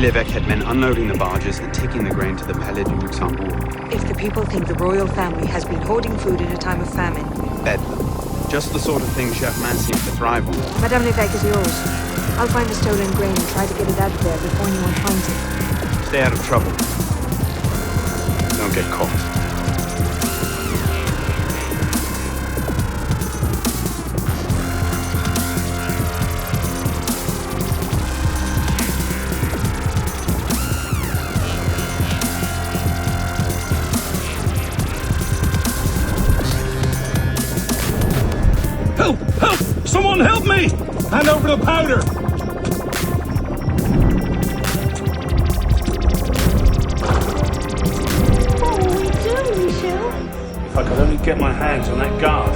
S1: Livek had men unloading the barges and taking the grain to the Palais du Luxembourg.
S21: If the people think the royal family has been hoarding food in a time of famine...
S1: Bedlam. Just the sort of thing Chef Man seems to thrive on.
S21: Madame Livek is yours. I'll find the stolen grain and try to get it out of there before anyone finds it.
S1: Stay out of trouble. Don't get caught.
S8: Help! Help! Someone help me! Hand over the powder!
S7: What will we do, Michel?
S8: If I could only get my hands on that guard.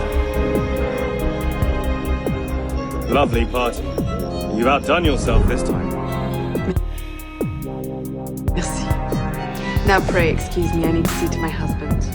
S8: Lovely party. You've outdone yourself this time.
S12: Merci. Now pray excuse me, I need to see to my husband.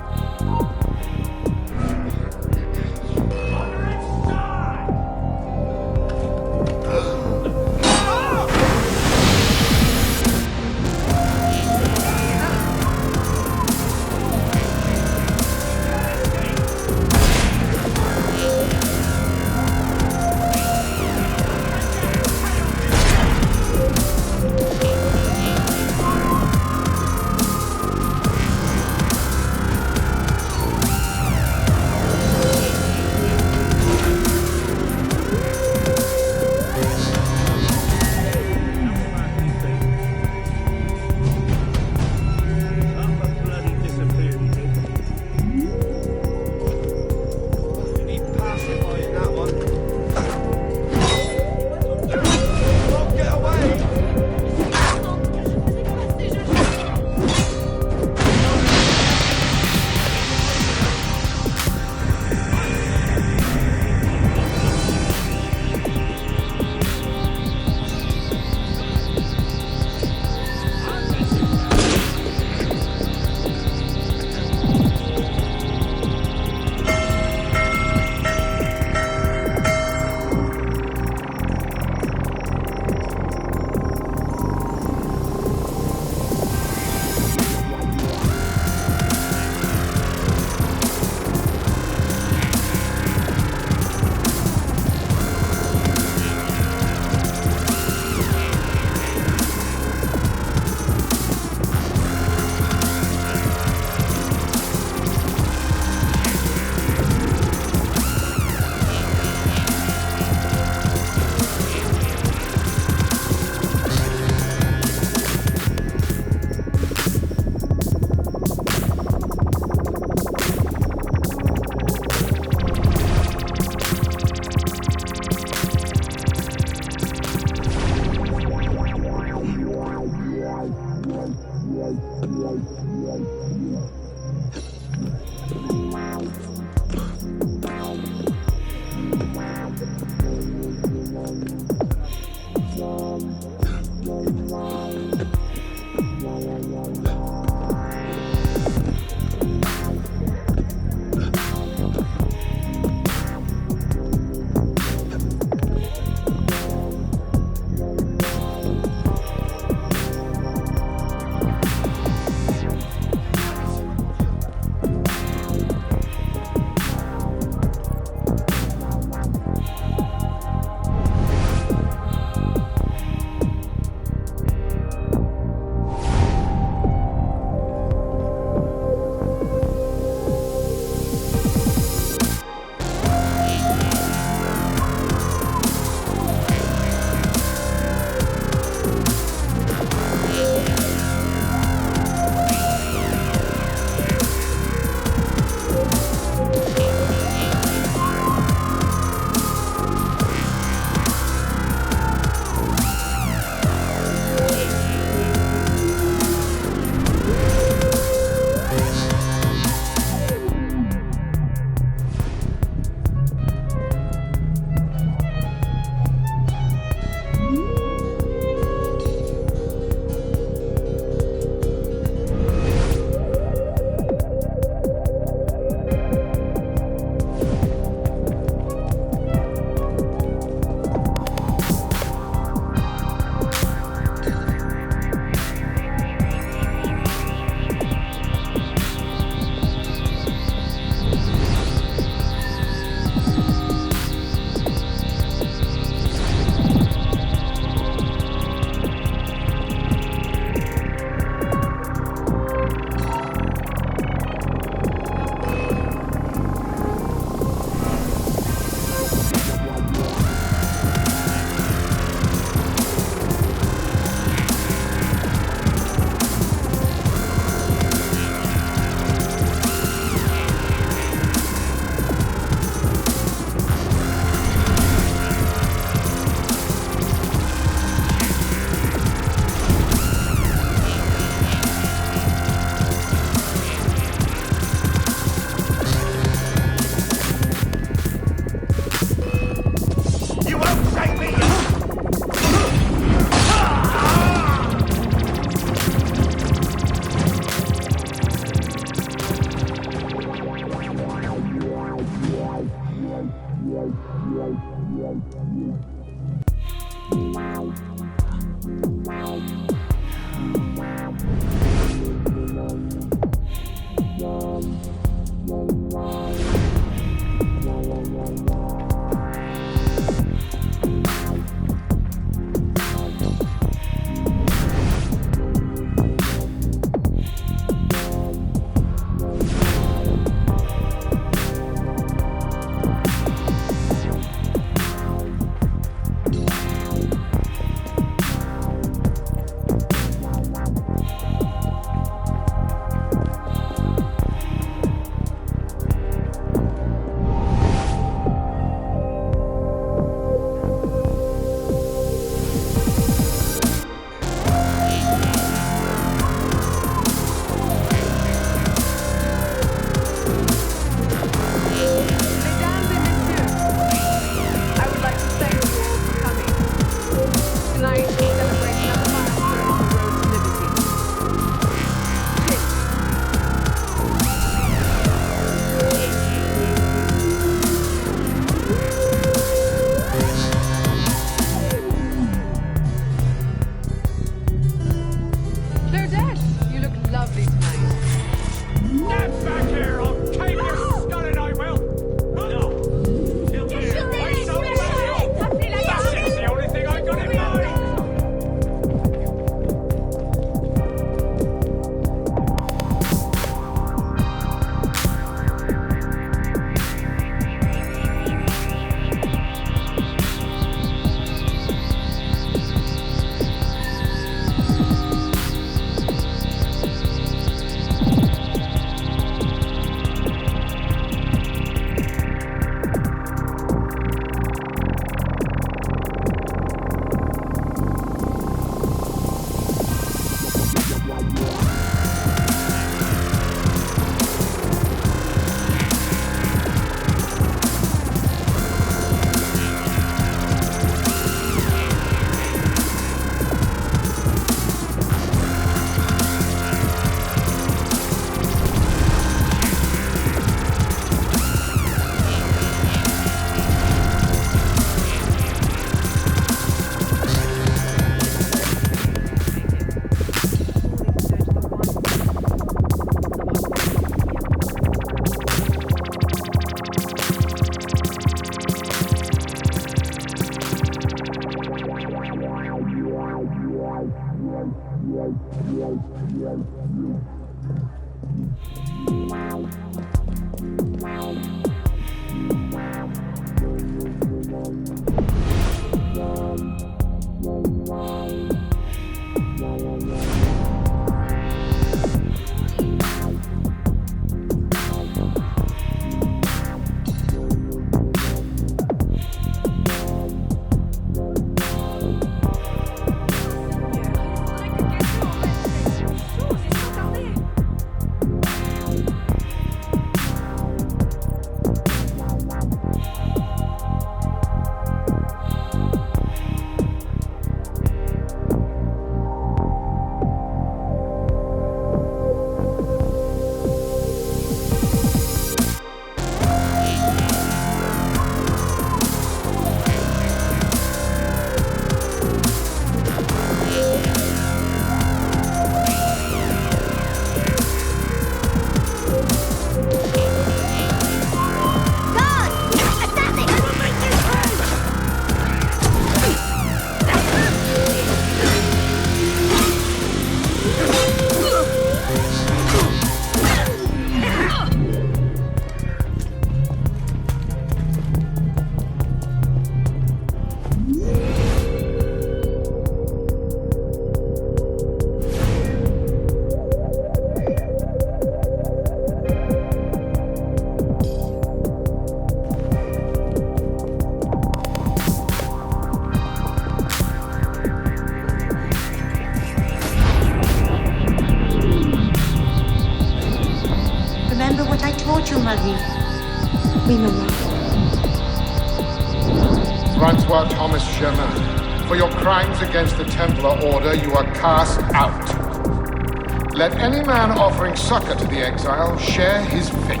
S10: Francois Thomas Germain, for your crimes against the Templar Order, you are cast out. Let any man offering succor to the exile share his fate.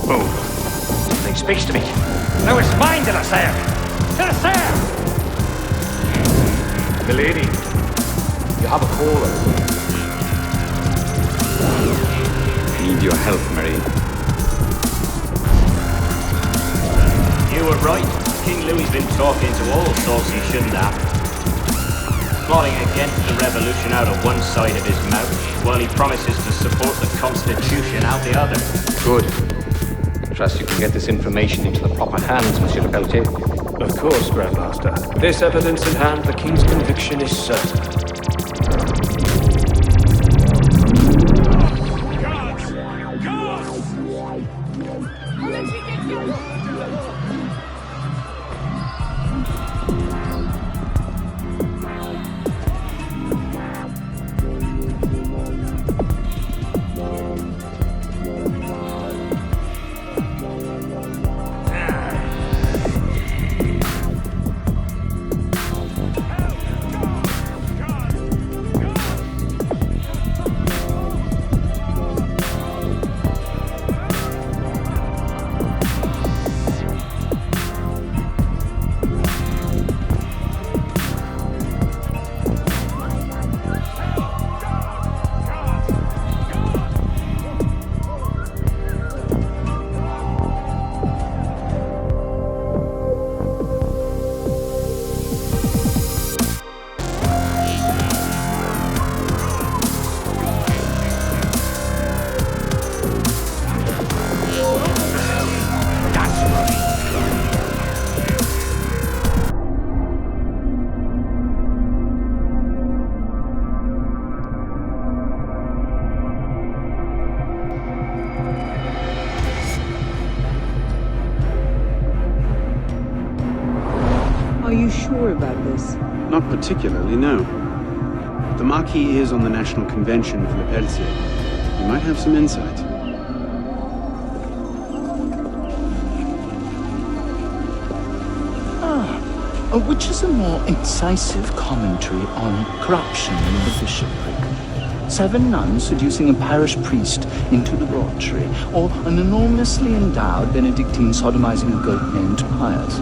S17: Oh, they
S15: He speaks to me. Now it's mine, de la Serre! De la Serre! Milady, you have a caller.
S6: Need your help, Marie.
S14: You were right. King Louis's been talking to all sorts he shouldn't have. Plotting against the revolution out of one side of his mouth, while he promises to support the Constitution out the other.
S15: Good. Trust you can get this information into the proper hands, Monsieur le Pelletier.
S18: Of course, Grandmaster. With this evidence in hand, the King's conviction is certain.
S13: Are you sure about this?
S1: Not particularly, no. The Marquis is on the National Convention for Le Pelletier. You might have some insight.
S4: Which is a more incisive commentary on corruption in the bishopric? 7 nuns seducing a parish priest into debauchery, or an enormously endowed Benedictine sodomizing a goat named Pius?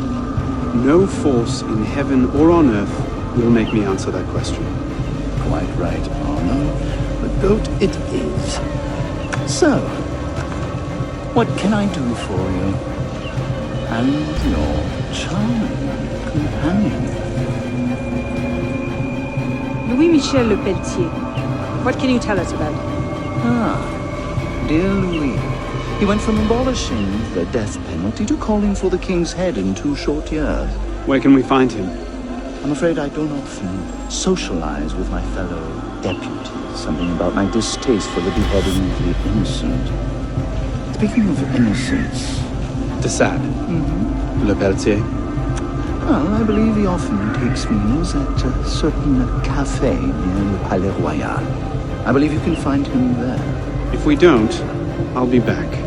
S1: No force in heaven or on earth will make me answer that question.
S4: Quite right, Arno. The goat it is. So, what can I do for you? And your charming companion.
S21: Louis-Michel Le Pelletier. What can you tell us about him?
S4: Dear Louis. He went from abolishing the death penalty to calling for the king's head in 2 short years.
S1: Where can we find him?
S4: I'm afraid I don't often socialize with my fellow deputies. Something about my distaste for the beheading of the innocent. Speaking of innocence...
S1: De Sade? Le Pelletier?
S4: Well, I believe he often takes meals at a certain cafe near the Palais Royal. I believe you can find him there.
S1: If we don't, I'll be back.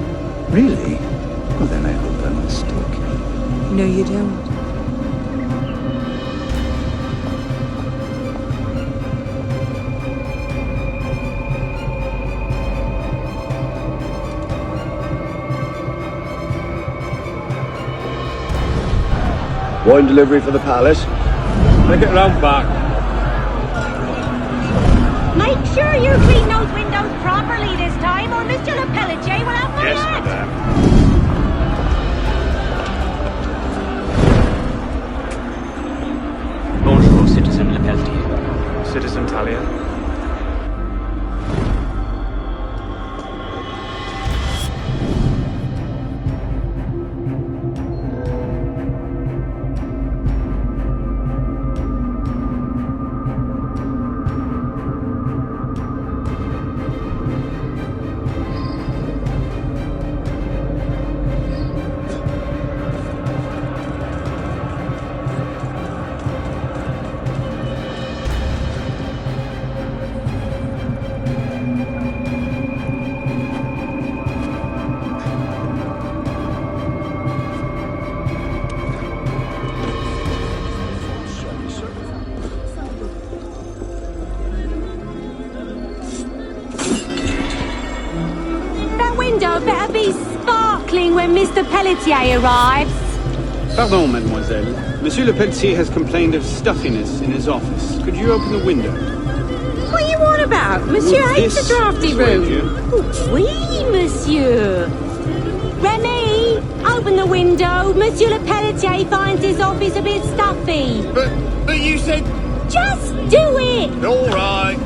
S4: Really? Well, then I hope I'm mistaken.
S21: No, you don't.
S19: Wine delivery for the palace. Make it round back.
S21: Make sure you clean those windows properly this time, or Mr. Le Pelletier will have my head.
S22: Bonjour, Citizen Le Pelletier.
S18: Citizen Talia.
S21: when Mr. Pelletier arrives.
S5: Pardon, mademoiselle. Monsieur Le Pelletier has complained of stuffiness in his office. Could you open the window?
S21: What are you on about? Monsieur
S5: Would
S21: hates
S5: this
S21: a drafty
S5: persuade
S21: room.
S5: you?
S21: Oui, monsieur. Remy, open the window. Monsieur Le Pelletier finds his office a bit stuffy.
S3: But you said...
S21: Just do it!
S3: All right.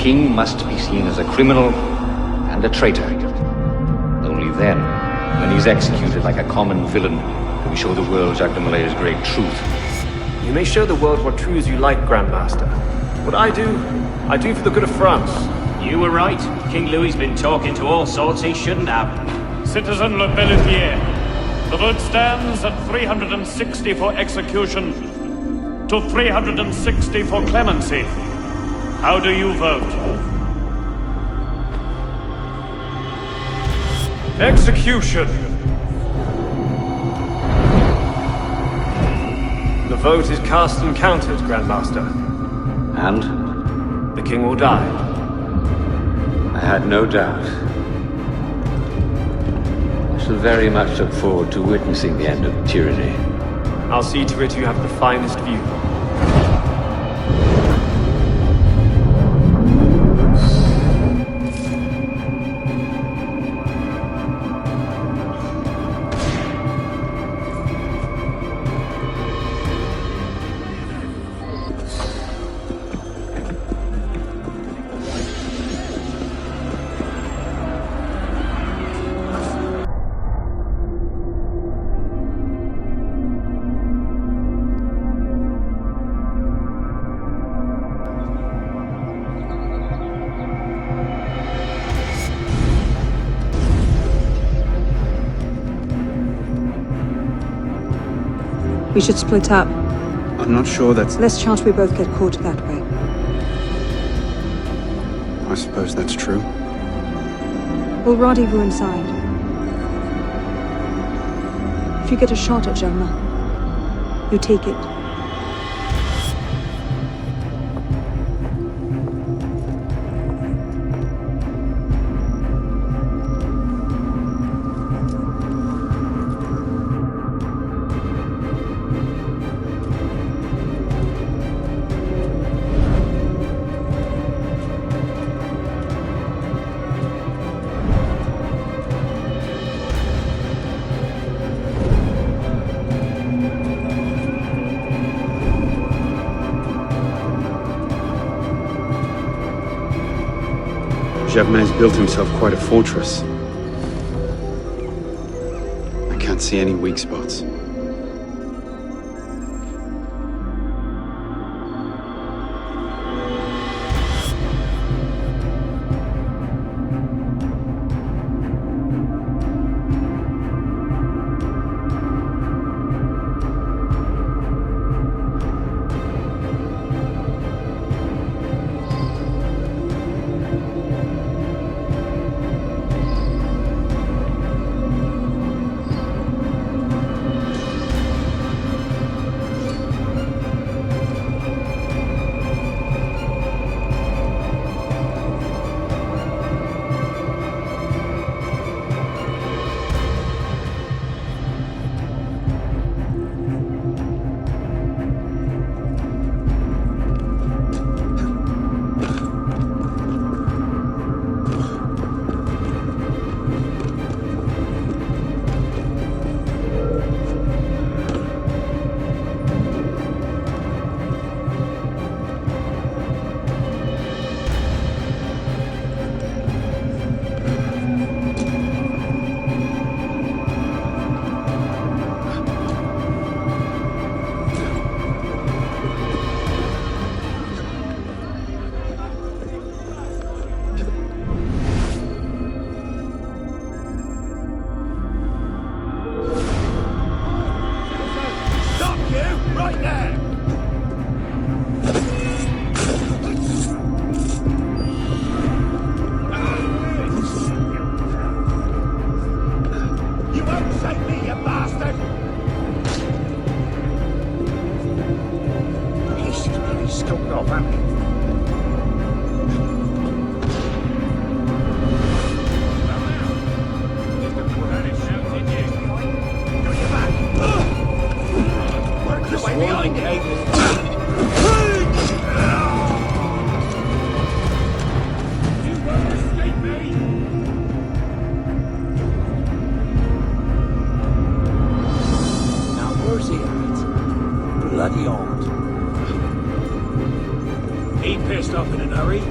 S15: king must be seen as a criminal and a traitor. Only then, when he's executed like a common villain, can we show the world Jacques de Malay's great truth.
S18: You may show the world what truths you like, Grandmaster. What I do for the good of France.
S14: You were right. King Louis's been talking to all sorts he shouldn't have.
S2: Citizen Le Pelletier, the vote stands at 360 for execution to 360 for clemency. How do you vote?
S18: Execution! The vote is cast and counted, Grandmaster.
S9: And?
S18: The king will die.
S9: I had no doubt. I shall very much look forward to witnessing the end of tyranny.
S18: I'll see to it you have the finest view.
S13: We should split up.
S1: I'm not sure that's...
S13: Less chance we both get caught that way.
S1: I suppose that's true.
S13: We'll rendezvous inside. If you get a shot at Germain, you take it.
S1: Germain's built himself quite a fortress. I can't see any weak spots.
S3: He pissed off in a hurry.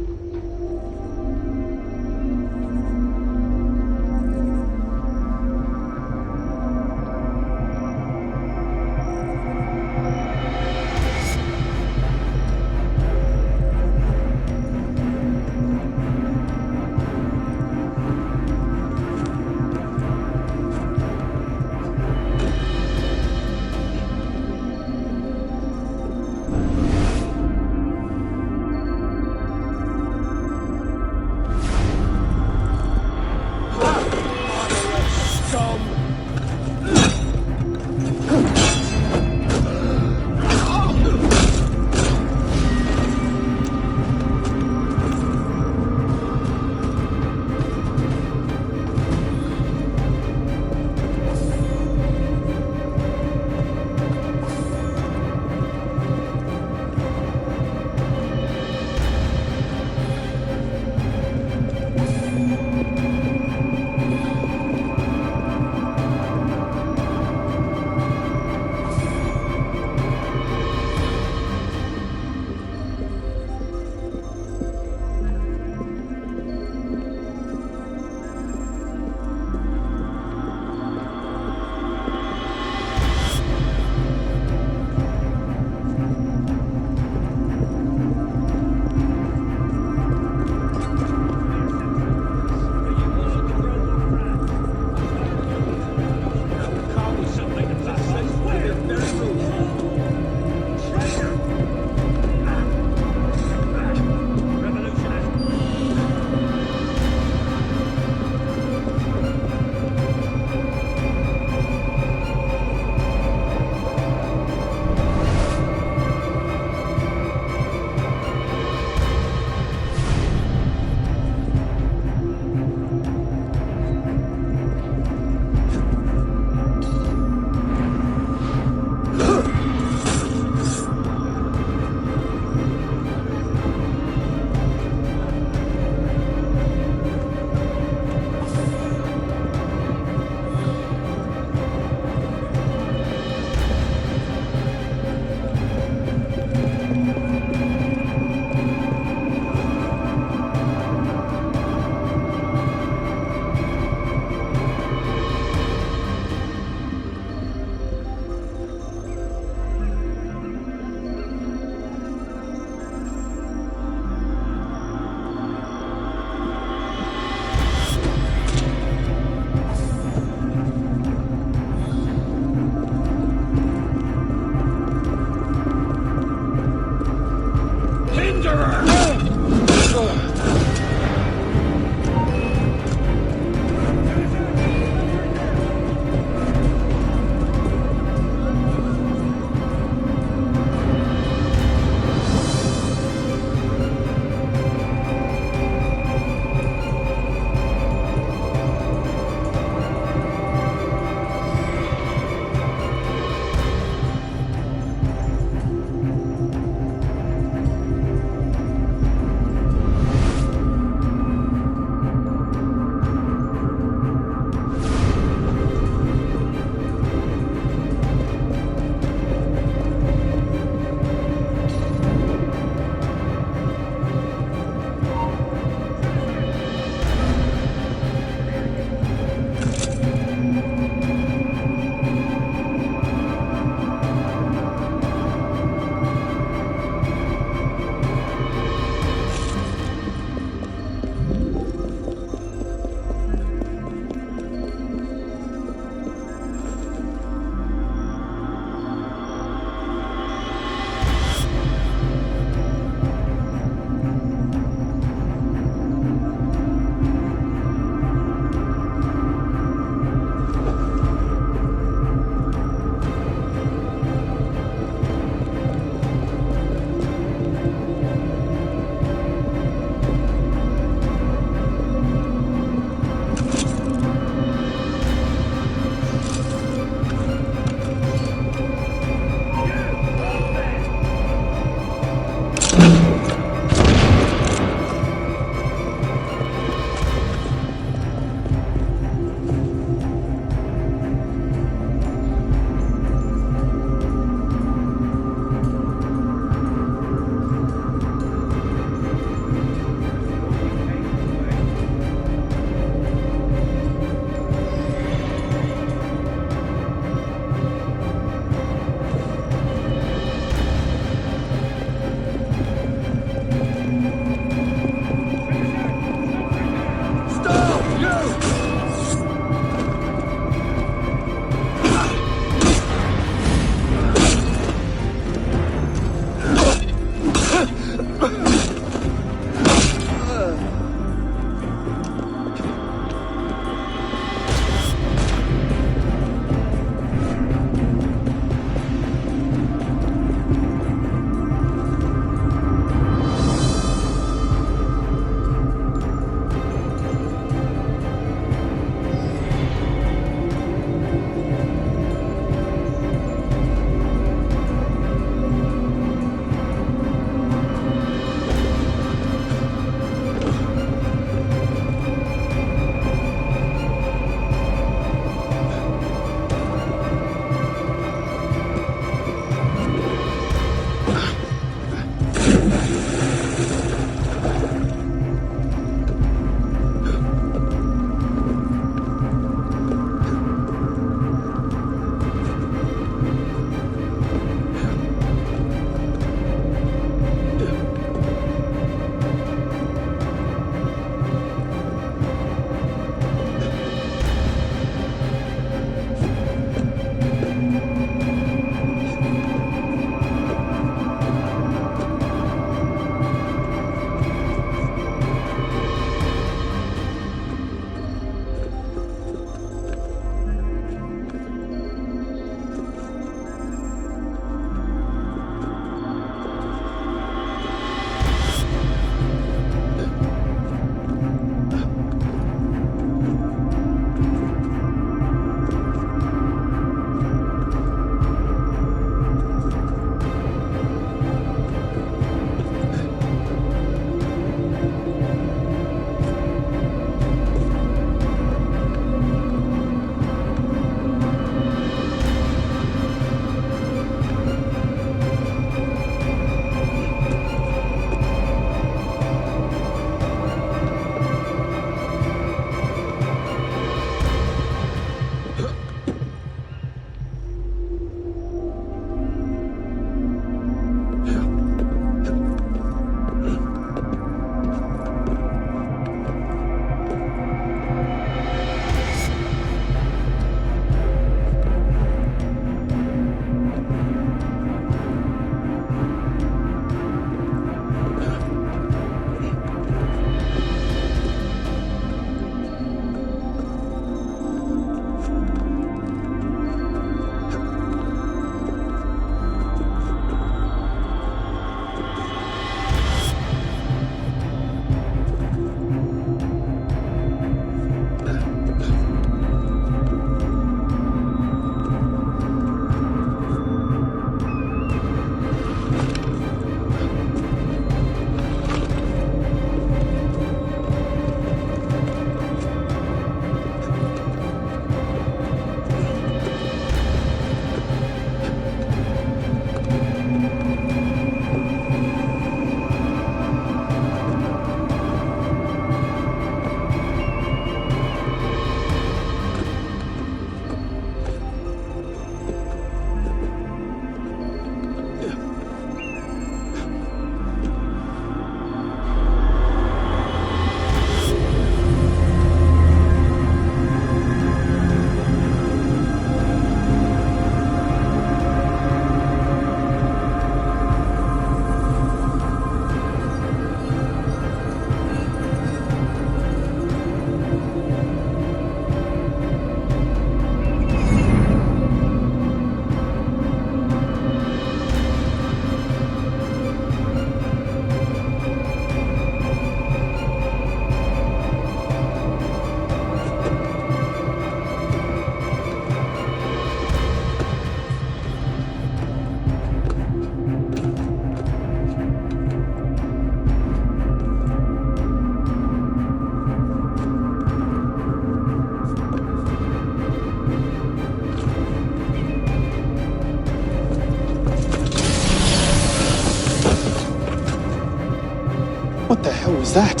S5: that?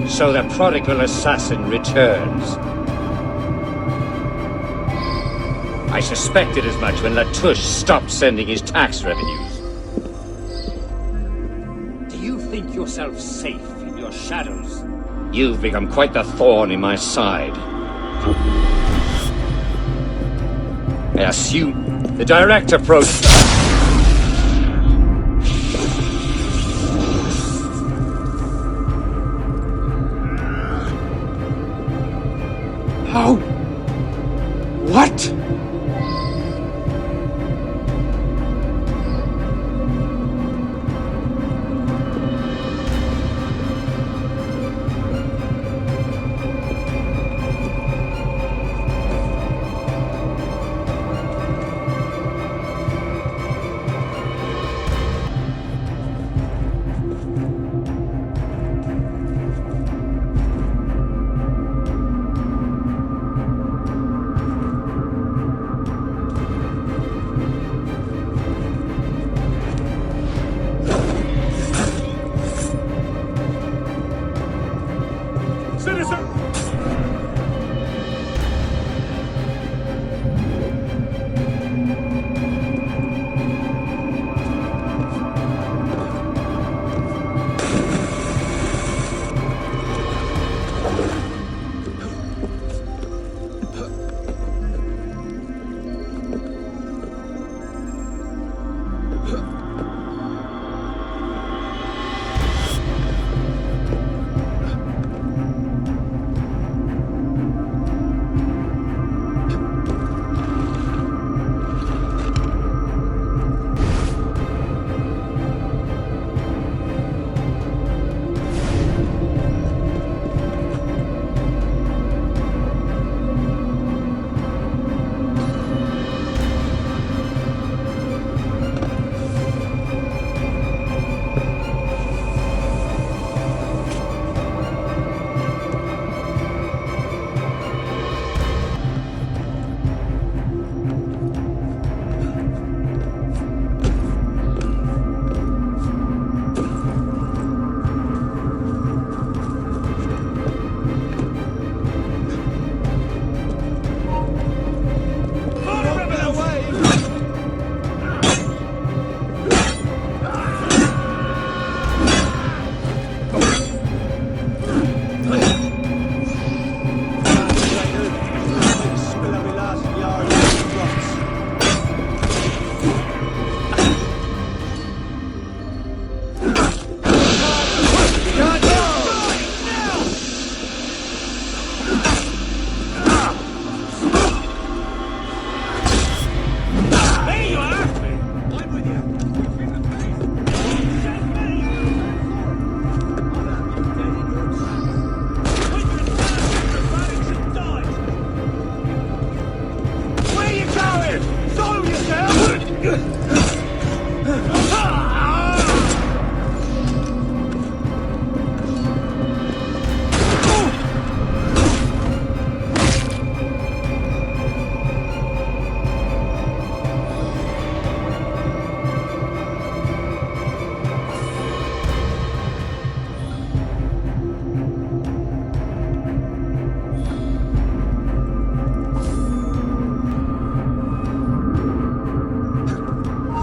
S9: So the prodigal assassin returns. I suspected as much when Latouche stopped sending his tax revenues. Do you think yourself safe in your shadows? You've become quite the thorn in my side. I assume the direct approach...
S5: How? What?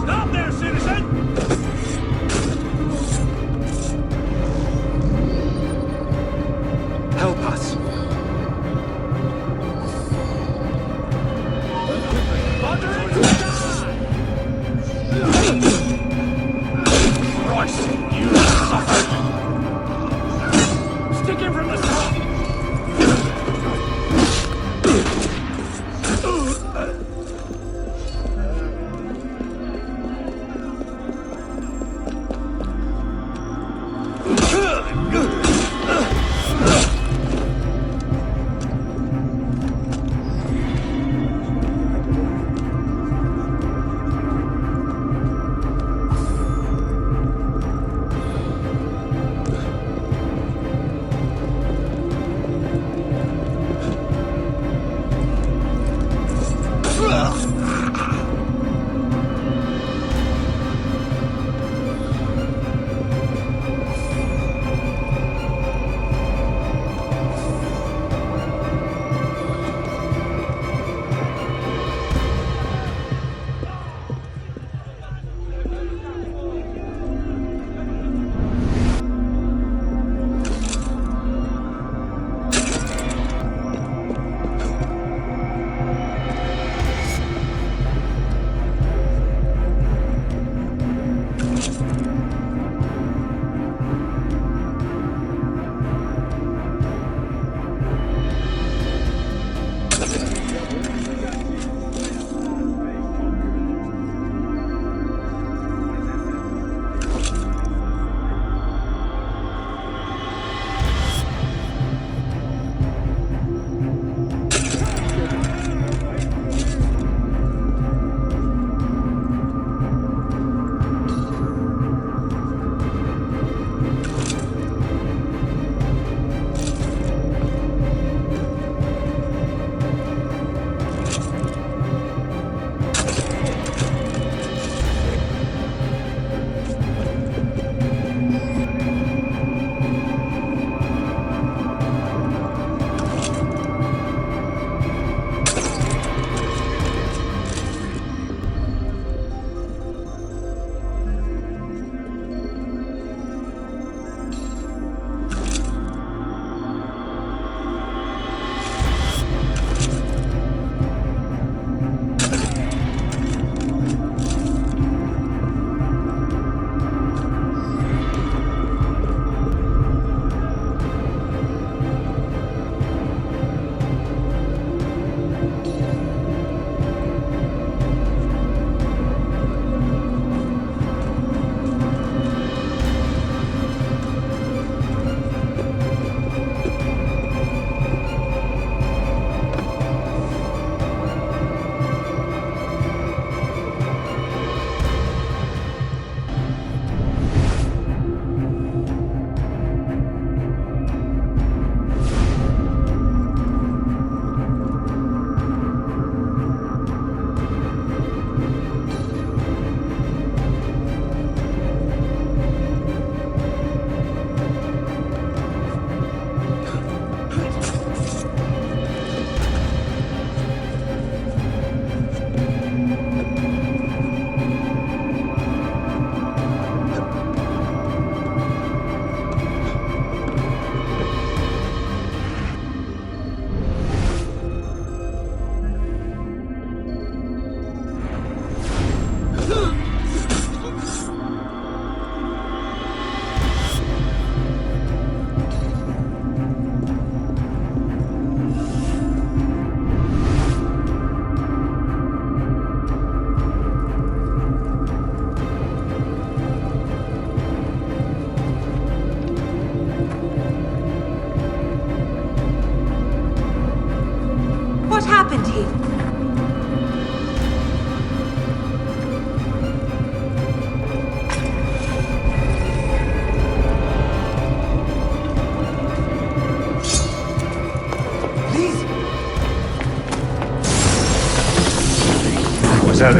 S3: Stop there, citizen!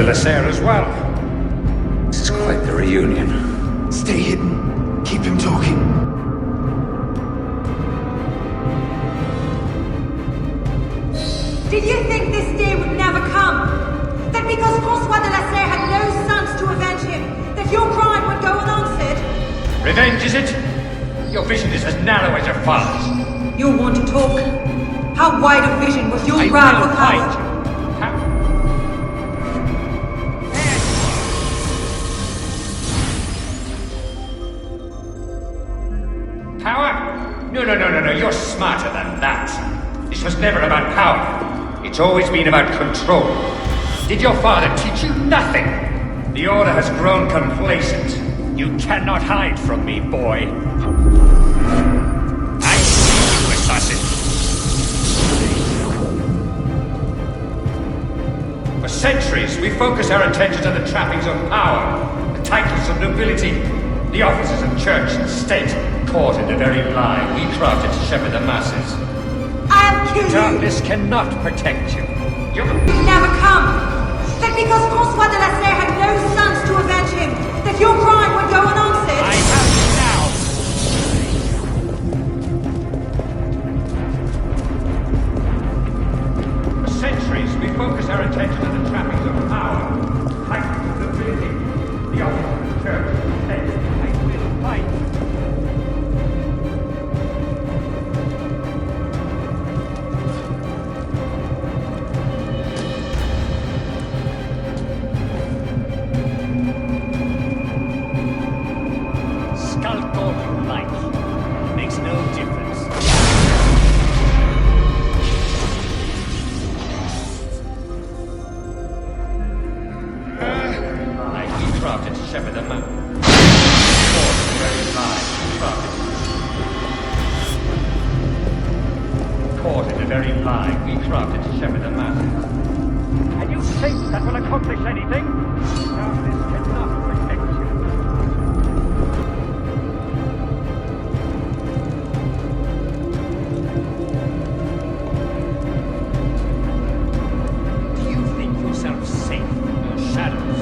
S11: the Lasser as well.
S15: This is quite the reunion.
S4: Stay hidden. Keep him talking.
S21: Did you think this day would never come? That because Francois de Lasser had no sons to avenge him, that your crime would go unanswered?
S11: Revenge, is it? Your vision is as narrow as your father's.
S21: You want to talk? How wide a vision was your grab for power?
S11: Power? No, you're smarter than that. This was never about power. It's always been about control. Did your father teach you nothing? The Order has grown complacent. You cannot hide from me, boy. I see you, assassin. For centuries, we focused our attention on the trappings of power, the titles of nobility, the offices of church and state, caught in the very lie we crafted to shepherd the masses.
S21: I'll kill you!
S11: Darkness cannot protect you.
S21: You'll never come! That because Francois de Lasser had no sons to avenge him, that your crime would go unanswered?
S11: I have you now! For centuries, we focused our attention on the trappings of power, titles of nobility, the offices of church and state. I will fight. Scalp all you like. It makes no difference. We crafted to shepherd the man. Caught in the very lie we crafted to shepherd the man. And you think that will accomplish anything? Darkness cannot protect you. Do you think yourself safe in your shadows?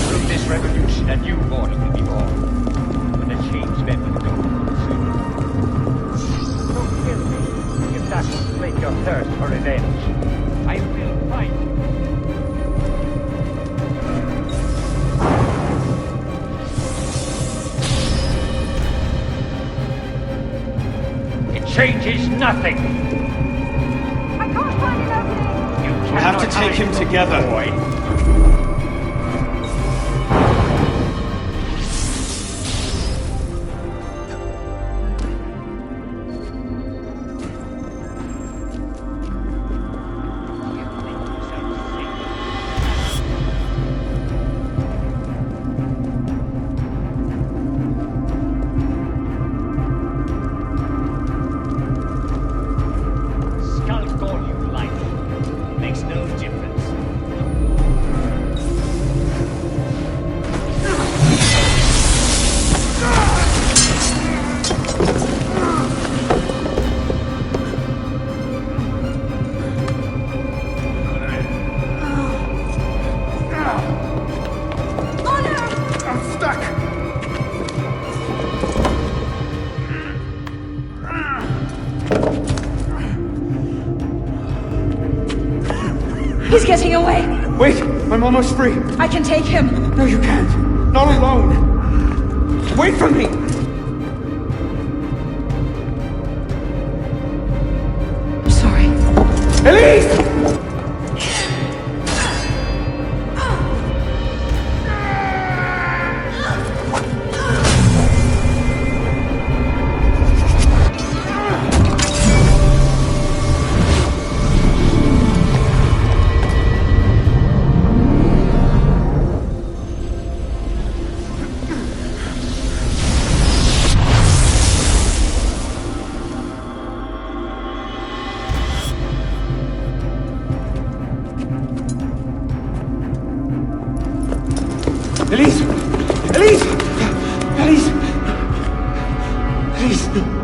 S11: Through this revolution, a new morning will be born. When the change men will go soon. Don't kill me, if that will slake your thirst for revenge. I will fight. It changes nothing.
S21: I can't find an opening!
S8: We'll have to take him together.
S11: Boy. Scalp all you like. It makes no difference.
S10: I'm stuck!
S21: He's getting away!
S10: Wait! I'm almost free!
S21: I can take him!
S10: No, you can't! Not alone! Wait for me!
S21: I'm sorry.
S10: Elise!
S3: Elise! Elise! Elise! Elise!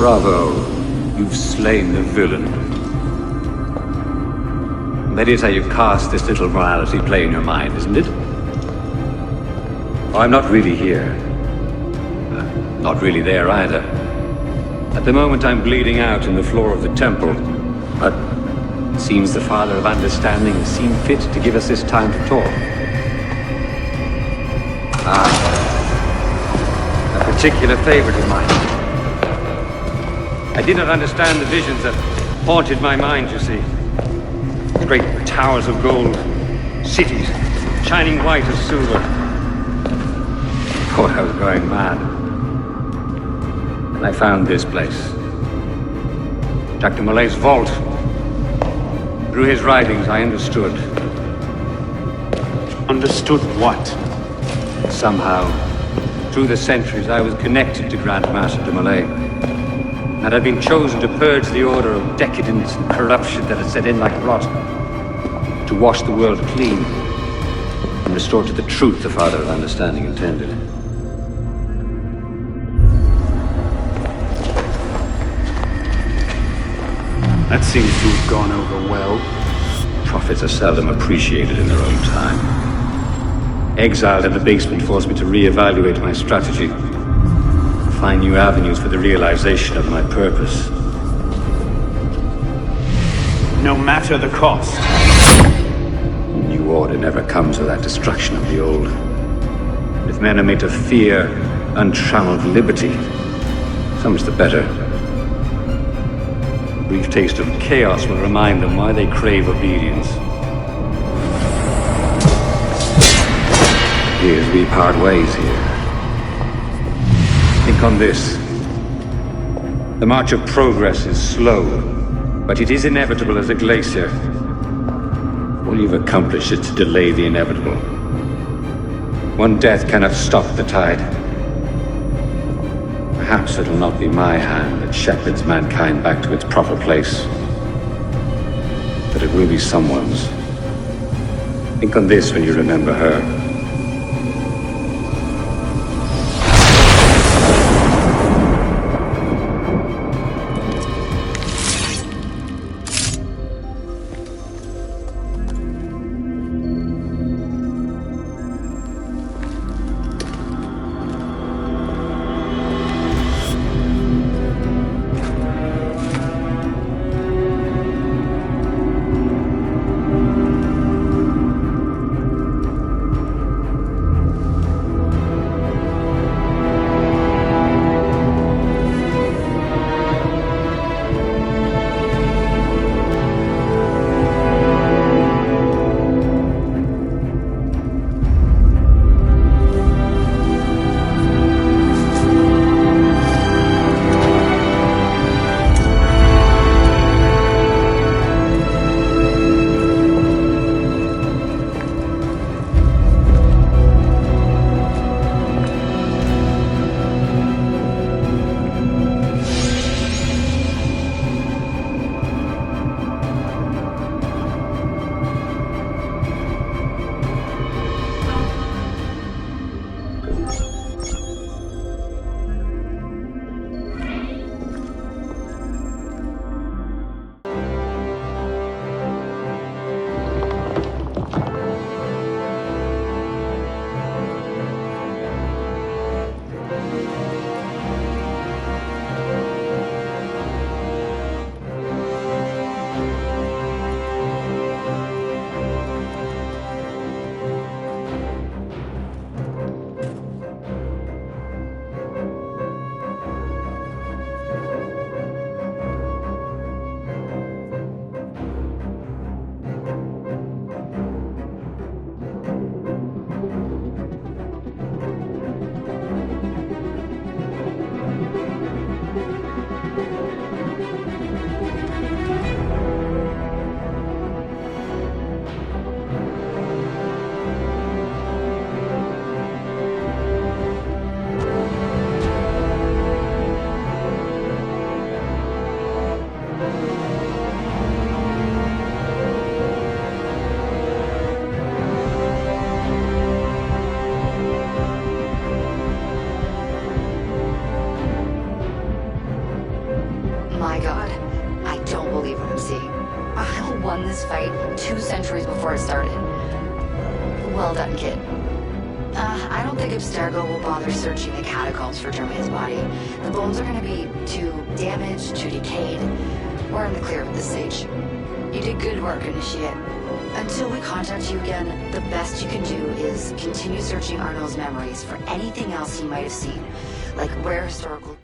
S15: Bravo. You've slain the villain. That is how you cast this little morality play in your mind, isn't it? Oh, I'm not really here. Not really there either. At the moment I'm bleeding out in the floor of the temple, but it seems the Father of Understanding has seen fit to give us this time to talk. A particular favorite of mine. I did not understand the visions that haunted my mind, you see. Great towers of gold, cities shining white as silver. Thought I was going mad. And I found this place. Dr. Malay's vault. Through his writings, I understood.
S1: Understood what?
S15: Somehow, through the centuries, I was connected to Grand Master de Malay. And I'd been chosen to purge the order of decadence and corruption that had set in like rot. To wash the world clean and restore to the truth the Father of Understanding intended.
S1: That seems to have gone over well.
S15: Prophets are seldom appreciated in their own time. Exiled in the basement forced me to reevaluate my strategy. Find new avenues for the realization of my purpose.
S1: No matter the cost.
S15: New order never comes without destruction of the old. If men are made to fear untrammeled liberty, so much the better. A brief taste of chaos will remind them why they crave obedience. Here's we part ways here. Think on this. The march of progress is slow, but it is inevitable as a glacier. All you've accomplished is to delay the inevitable. One death cannot stop the tide. Perhaps it'll not be my hand that shepherds mankind back to its proper place, but it will be someone's. Think on this when you remember her.
S16: I don't think Abstergo will bother searching the catacombs for Germain's body. The bones are going to be too damaged, too decayed. We're in the clear at this stage. You did good work, Initiate. Until we contact you again, the best you can do is continue searching Arnold's memories for anything else he might have seen, like rare historical...